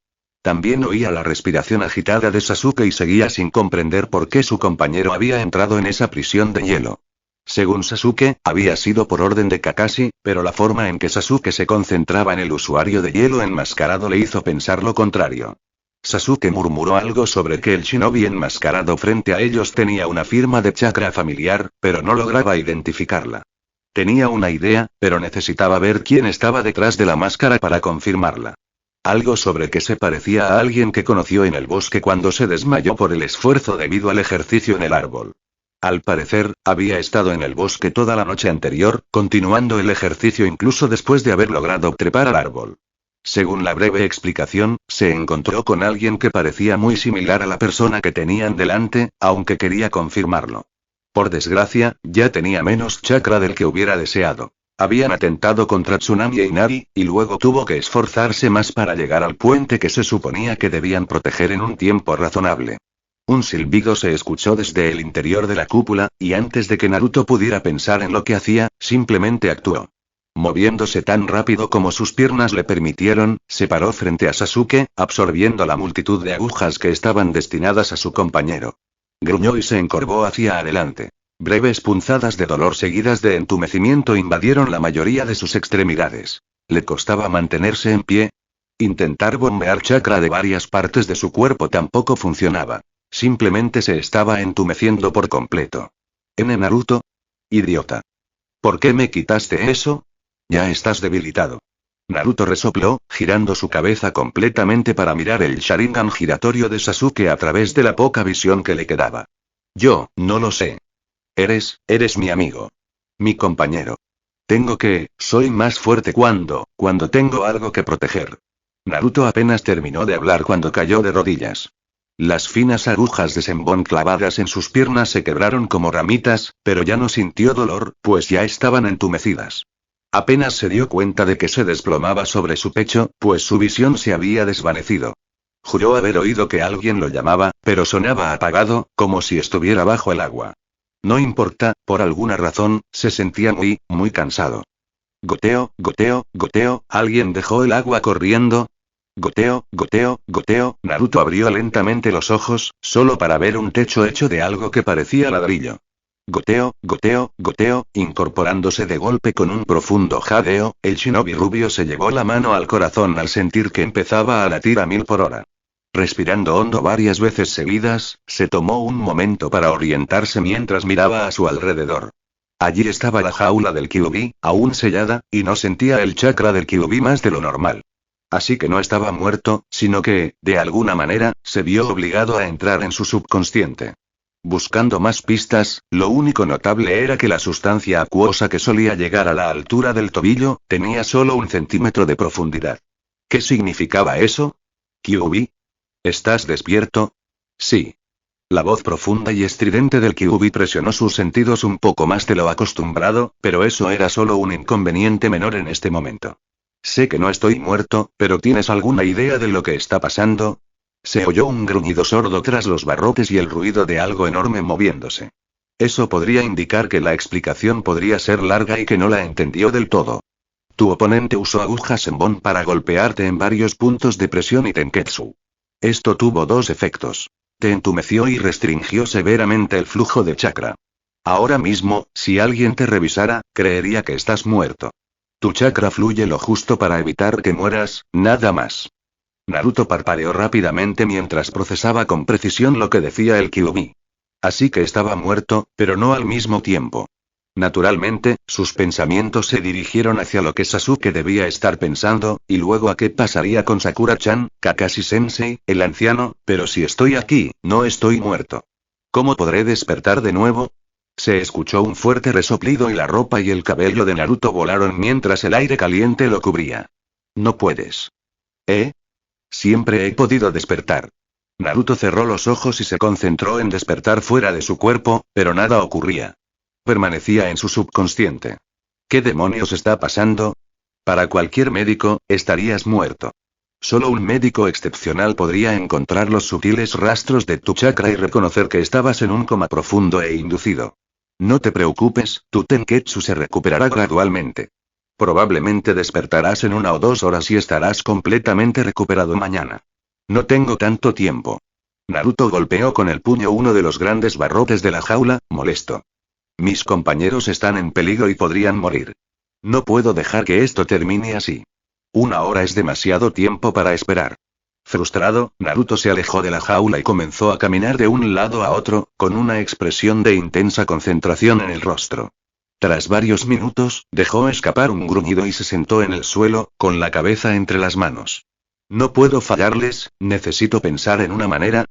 También oía la respiración agitada de Sasuke y seguía sin comprender por qué su compañero había entrado en esa prisión de hielo. Según Sasuke, había sido por orden de Kakashi, pero la forma en que Sasuke se concentraba en el usuario de hielo enmascarado le hizo pensar lo contrario. Sasuke murmuró algo sobre que el shinobi enmascarado frente a ellos tenía una firma de chakra familiar, pero no lograba identificarla. Tenía una idea, pero necesitaba ver quién estaba detrás de la máscara para confirmarla. Algo sobre que se parecía a alguien que conoció en el bosque cuando se desmayó por el esfuerzo debido al ejercicio en el árbol. Al parecer, había estado en el bosque toda la noche anterior, continuando el ejercicio incluso después de haber logrado trepar al árbol. Según la breve explicación, se encontró con alguien que parecía muy similar a la persona que tenían delante, aunque quería confirmarlo. Por desgracia, ya tenía menos chakra del que hubiera deseado. Habían atentado contra Tsunami e Inari, y luego tuvo que esforzarse más para llegar al puente que se suponía que debían proteger en un tiempo razonable. Un silbido se escuchó desde el interior de la cúpula, y antes de que Naruto pudiera pensar en lo que hacía, simplemente actuó. Moviéndose tan rápido como sus piernas le permitieron, se paró frente a Sasuke, absorbiendo la multitud de agujas que estaban destinadas a su compañero. Gruñó y se encorvó hacia adelante. Breves punzadas de dolor seguidas de entumecimiento invadieron la mayoría de sus extremidades. Le costaba mantenerse en pie. Intentar bombear chakra de varias partes de su cuerpo tampoco funcionaba. Simplemente se estaba entumeciendo por completo. Naruto? Idiota. ¿Por qué me quitaste eso? Ya estás debilitado. Naruto resopló, girando su cabeza completamente para mirar el Sharingan giratorio de Sasuke a través de la poca visión que le quedaba. Yo, no lo sé. Eres mi amigo. Mi compañero. Soy más fuerte cuando tengo algo que proteger. Naruto apenas terminó de hablar cuando cayó de rodillas. Las finas agujas de Senbon clavadas en sus piernas se quebraron como ramitas, pero ya no sintió dolor, pues ya estaban entumecidas. Apenas se dio cuenta de que se desplomaba sobre su pecho, pues su visión se había desvanecido. Juró haber oído que alguien lo llamaba, pero sonaba apagado, como si estuviera bajo el agua. No importa, por alguna razón, se sentía muy cansado. Goteo, goteo, goteo, ¿alguien dejó el agua corriendo? Goteo, goteo, goteo, Naruto abrió lentamente los ojos, solo para ver un techo hecho de algo que parecía ladrillo. Goteo, goteo, goteo, incorporándose de golpe con un profundo jadeo, el shinobi rubio se llevó la mano al corazón al sentir que empezaba a latir a 1000 por hora. Respirando hondo varias veces seguidas, se tomó un momento para orientarse mientras miraba a su alrededor. Allí estaba la jaula del Kyuubi, aún sellada, y no sentía el chakra del Kyuubi más de lo normal. Así que no estaba muerto, sino que, de alguna manera, se vio obligado a entrar en su subconsciente. Buscando más pistas, lo único notable era que la sustancia acuosa que solía llegar a la altura del tobillo, tenía solo 1 centímetro de profundidad. ¿Qué significaba eso? ¿Kyuubi? ¿Estás despierto? Sí. La voz profunda y estridente del Kyuubi presionó sus sentidos un poco más de lo acostumbrado, pero eso era solo un inconveniente menor en este momento. Sé que no estoy muerto, pero ¿tienes alguna idea de lo que está pasando? Se oyó un gruñido sordo tras los barrotes y el ruido de algo enorme moviéndose. Eso podría indicar que la explicación podría ser larga y que no la entendió del todo. Tu oponente usó agujas Senbon para golpearte en varios puntos de presión y Tenketsu. Esto tuvo 2 efectos. Te entumeció y restringió severamente el flujo de chakra. Ahora mismo, si alguien te revisara, creería que estás muerto. Tu chakra fluye lo justo para evitar que mueras, nada más. Naruto parpadeó rápidamente mientras procesaba con precisión lo que decía el Kyuubi. Así que estaba muerto, pero no al mismo tiempo. Naturalmente, sus pensamientos se dirigieron hacia lo que Sasuke debía estar pensando, y luego a qué pasaría con Sakura-chan, Kakashi-sensei, el anciano, pero si estoy aquí, no estoy muerto. ¿Cómo podré despertar de nuevo? Se escuchó un fuerte resoplido y la ropa y el cabello de Naruto volaron mientras el aire caliente lo cubría. No puedes. Siempre he podido despertar. Naruto cerró los ojos y se concentró en despertar fuera de su cuerpo, pero nada ocurría. Permanecía en su subconsciente. ¿Qué demonios está pasando? Para cualquier médico, estarías muerto. Solo un médico excepcional podría encontrar los sutiles rastros de tu chakra y reconocer que estabas en un coma profundo e inducido. No te preocupes, tu Tenketsu se recuperará gradualmente. Probablemente despertarás en 1 o 2 horas y estarás completamente recuperado mañana. No tengo tanto tiempo. Naruto golpeó con el puño uno de los grandes barrotes de la jaula, molesto. Mis compañeros están en peligro y podrían morir. No puedo dejar que esto termine así. 1 hora es demasiado tiempo para esperar. Frustrado, Naruto se alejó de la jaula y comenzó a caminar de un lado a otro, con una expresión de intensa concentración en el rostro. Tras varios minutos, dejó escapar un gruñido y se sentó en el suelo, con la cabeza entre las manos. No puedo fallarles, necesito pensar en una manera,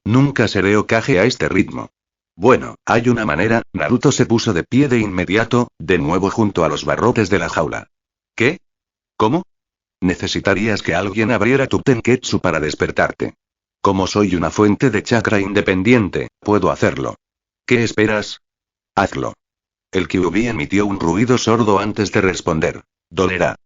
nunca seré Hokage a este ritmo. Bueno, hay una manera. Naruto se puso de pie de inmediato, de nuevo junto a los barrotes de la jaula. ¿Qué? ¿Cómo? Necesitarías que alguien abriera tu Tenketsu para despertarte. Como soy una fuente de chakra independiente, puedo hacerlo. ¿Qué esperas? Hazlo. El Kyuubi emitió un ruido sordo antes de responder. Dolerá.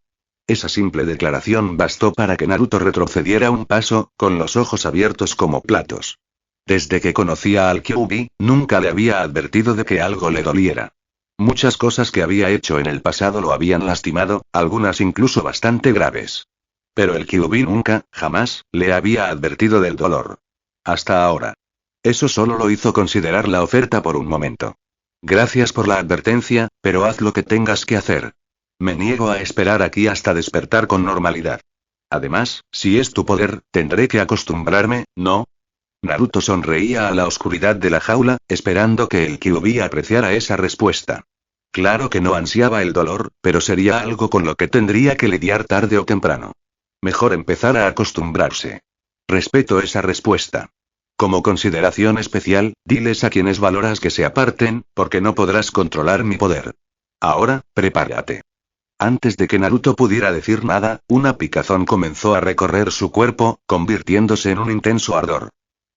Esa simple declaración bastó para que Naruto retrocediera un paso, con los ojos abiertos como platos. Desde que conocía al Kyuubi, nunca le había advertido de que algo le doliera. Muchas cosas que había hecho en el pasado lo habían lastimado, algunas incluso bastante graves. Pero el Kyuubi nunca, jamás, le había advertido del dolor. Hasta ahora. Eso solo lo hizo considerar la oferta por un momento. Gracias por la advertencia, pero haz lo que tengas que hacer. Me niego a esperar aquí hasta despertar con normalidad. Además, si es tu poder, tendré que acostumbrarme, ¿no? Naruto sonreía a la oscuridad de la jaula, esperando que el Kyuubi apreciara esa respuesta. Claro que no ansiaba el dolor, pero sería algo con lo que tendría que lidiar tarde o temprano. Mejor empezar a acostumbrarse. Respeto esa respuesta. Como consideración especial, diles a quienes valoras que se aparten, porque no podrás controlar mi poder. Ahora, prepárate. Antes de que Naruto pudiera decir nada, una picazón comenzó a recorrer su cuerpo, convirtiéndose en un intenso ardor.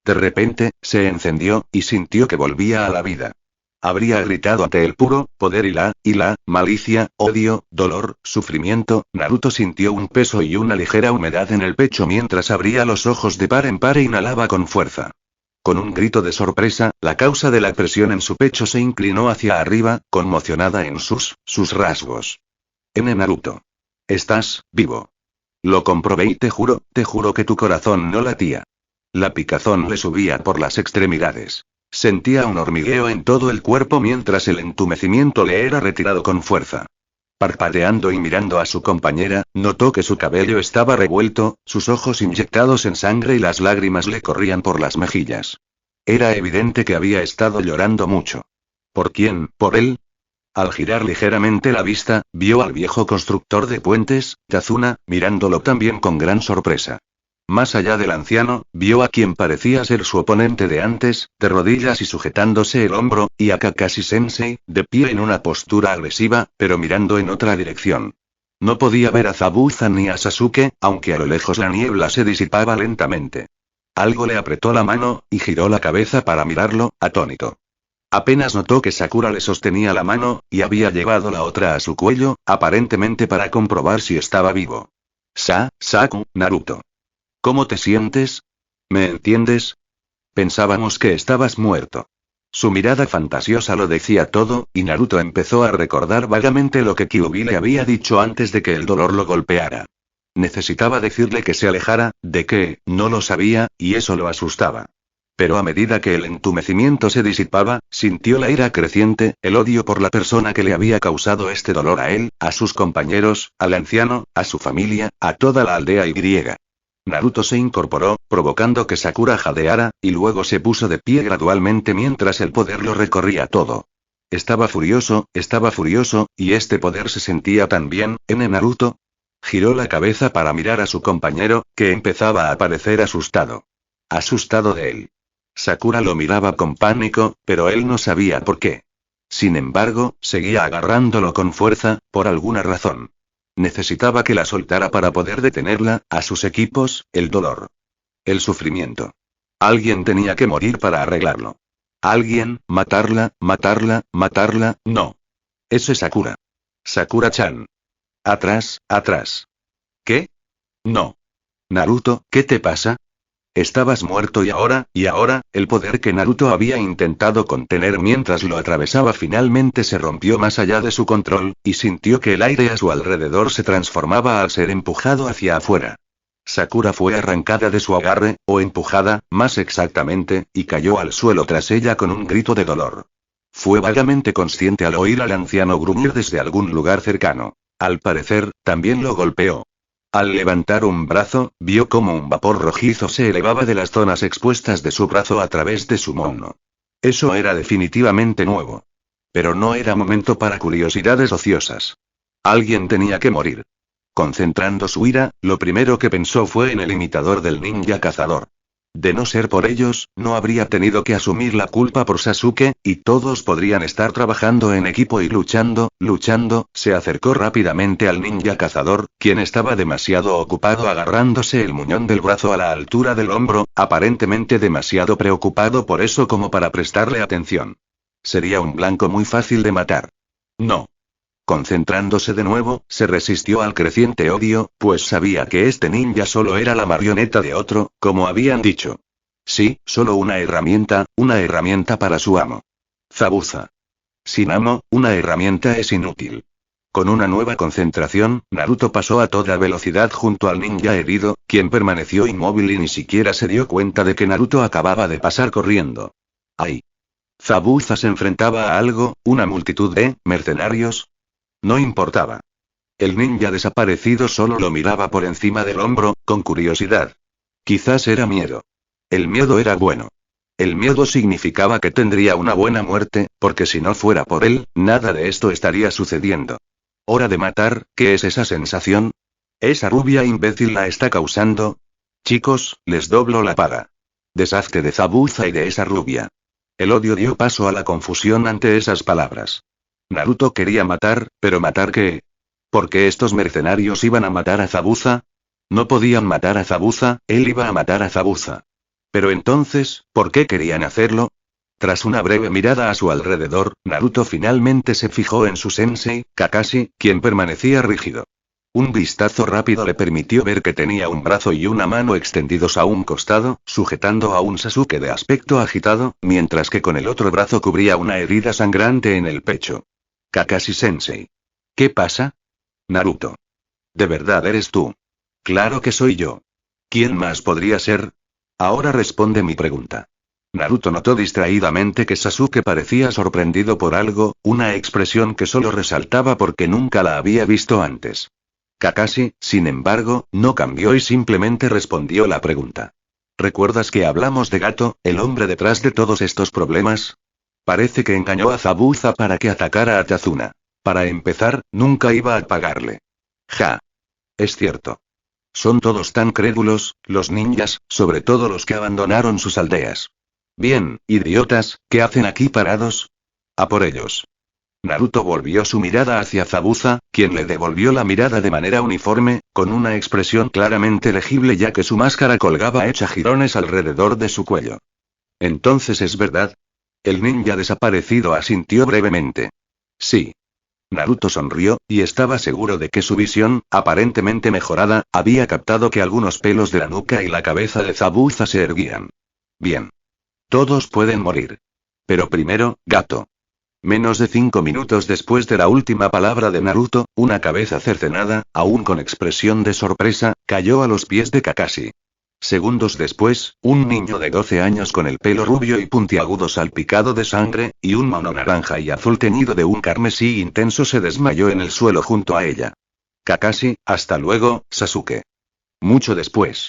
De repente, se encendió, y sintió que volvía a la vida. Habría gritado ante el puro poder y la malicia, odio, dolor, sufrimiento. Naruto sintió un peso y una ligera humedad en el pecho mientras abría los ojos de par en par e inhalaba con fuerza. Con un grito de sorpresa, la causa de la presión en su pecho se inclinó hacia arriba, conmocionada en sus rasgos. Naruto. Estás vivo. Lo comprobé y te juro que tu corazón no latía. La picazón le subía por las extremidades. Sentía un hormigueo en todo el cuerpo mientras el entumecimiento le era retirado con fuerza. Parpadeando y mirando a su compañera, notó que su cabello estaba revuelto, sus ojos inyectados en sangre y las lágrimas le corrían por las mejillas. Era evidente que había estado llorando mucho. ¿Por quién? ¿Por él? Al girar ligeramente la vista, vio al viejo constructor de puentes, Yazuna, mirándolo también con gran sorpresa. Más allá del anciano, vio a quien parecía ser su oponente de antes, de rodillas y sujetándose el hombro, y a Kakashi-sensei, de pie en una postura agresiva, pero mirando en otra dirección. No podía ver a Zabuza ni a Sasuke, aunque a lo lejos la niebla se disipaba lentamente. Algo le apretó la mano, y giró la cabeza para mirarlo, atónito. Apenas notó que Sakura le sostenía la mano, y había llevado la otra a su cuello, aparentemente para comprobar si estaba vivo. Saku, Naruto. ¿Cómo te sientes? ¿Me entiendes? Pensábamos que estabas muerto. Su mirada fantasiosa lo decía todo, y Naruto empezó a recordar vagamente lo que Kyuubi le había dicho antes de que el dolor lo golpeara. Necesitaba decirle que se alejara, de que, no lo sabía, y eso lo asustaba. Pero a medida que el entumecimiento se disipaba, sintió la ira creciente, el odio por la persona que le había causado este dolor a él, a sus compañeros, al anciano, a su familia, a toda la aldea y griega. Naruto se incorporó, provocando que Sakura jadeara, y luego se puso de pie gradualmente mientras el poder lo recorría todo. Estaba furioso, y este poder se sentía tan bien, Naruto. Giró la cabeza para mirar a su compañero, que empezaba a parecer asustado. Asustado de él. Sakura lo miraba con pánico, pero él no sabía por qué. Sin embargo, seguía agarrándolo con fuerza, por alguna razón. Necesitaba que la soltara para poder detenerla, a sus equipos, el dolor. El sufrimiento. Alguien tenía que morir para arreglarlo. Alguien, matarla, matarla, matarla, no. Ese es Sakura. Sakura-chan. Atrás, atrás. ¿Qué? No. Naruto, ¿qué te pasa? Estabas muerto y ahora, el poder que Naruto había intentado contener mientras lo atravesaba finalmente se rompió más allá de su control, y sintió que el aire a su alrededor se transformaba al ser empujado hacia afuera. Sakura fue arrancada de su agarre, o empujada, más exactamente, y cayó al suelo tras ella con un grito de dolor. Fue vagamente consciente al oír al anciano gruñir desde algún lugar cercano. Al parecer, también lo golpeó. Al levantar un brazo, vio como un vapor rojizo se elevaba de las zonas expuestas de su brazo a través de su mono. Eso era definitivamente nuevo. Pero no era momento para curiosidades ociosas. Alguien tenía que morir. Concentrando su ira, lo primero que pensó fue en el imitador del ninja cazador. De no ser por ellos, no habría tenido que asumir la culpa por Sasuke, y todos podrían estar trabajando en equipo y luchando. Se acercó rápidamente al ninja cazador, quien estaba demasiado ocupado agarrándose el muñón del brazo a la altura del hombro, aparentemente demasiado preocupado por eso como para prestarle atención. Sería un blanco muy fácil de matar. No. Concentrándose de nuevo, se resistió al creciente odio, pues sabía que este ninja solo era la marioneta de otro, como habían dicho. Sí, solo una herramienta para su amo. Zabuza. Sin amo, una herramienta es inútil. Con una nueva concentración, Naruto pasó a toda velocidad junto al ninja herido, quien permaneció inmóvil y ni siquiera se dio cuenta de que Naruto acababa de pasar corriendo. ¡Ay! Zabuza se enfrentaba a algo, una multitud de mercenarios. No importaba. El ninja desaparecido solo lo miraba por encima del hombro, con curiosidad. Quizás era miedo. El miedo era bueno. El miedo significaba que tendría una buena muerte, porque si no fuera por él, nada de esto estaría sucediendo. ¿Hora de matar? ¿Qué es esa sensación? ¿Esa rubia imbécil la está causando? Chicos, les doblo la paga. Deshazte de Zabuza y de esa rubia. El odio dio paso a la confusión ante esas palabras. Naruto quería matar, ¿pero matar qué? ¿Por qué estos mercenarios iban a matar a Zabuza? No podían matar a Zabuza, él iba a matar a Zabuza. Pero entonces, ¿por qué querían hacerlo? Tras una breve mirada a su alrededor, Naruto finalmente se fijó en su sensei, Kakashi, quien permanecía rígido. Un vistazo rápido le permitió ver que tenía un brazo y una mano extendidos a un costado, sujetando a un Sasuke de aspecto agitado, mientras que con el otro brazo cubría una herida sangrante en el pecho. Kakashi-sensei. ¿Qué pasa? Naruto. ¿De verdad eres tú? Claro que soy yo. ¿Quién más podría ser? Ahora responde mi pregunta. Naruto notó distraídamente que Sasuke parecía sorprendido por algo, una expresión que solo resaltaba porque nunca la había visto antes. Kakashi, sin embargo, no cambió y simplemente respondió la pregunta. ¿Recuerdas que hablamos de Gato, el hombre detrás de todos estos problemas? Parece que engañó a Zabuza para que atacara a Tazuna. Para empezar, nunca iba a pagarle. Ja. Es cierto. Son todos tan crédulos, los ninjas, sobre todo los que abandonaron sus aldeas. Bien, idiotas, ¿qué hacen aquí parados? A por ellos. Naruto volvió su mirada hacia Zabuza, quien le devolvió la mirada de manera uniforme, con una expresión claramente legible ya que su máscara colgaba hecha jirones alrededor de su cuello. Entonces es verdad. El ninja desaparecido asintió brevemente. Sí. Naruto sonrió, y estaba seguro de que su visión, aparentemente mejorada, había captado que algunos pelos de la nuca y la cabeza de Zabuza se erguían. Bien. Todos pueden morir. Pero primero, Gato. Menos de 5 minutos después de la última palabra de Naruto, una cabeza cercenada, aún con expresión de sorpresa, cayó a los pies de Kakashi. Segundos después, un niño de 12 años con el pelo rubio y puntiagudo salpicado de sangre, y un mono naranja y azul teñido de un carmesí intenso se desmayó en el suelo junto a ella. Kakashi, hasta luego, Sasuke. Mucho después.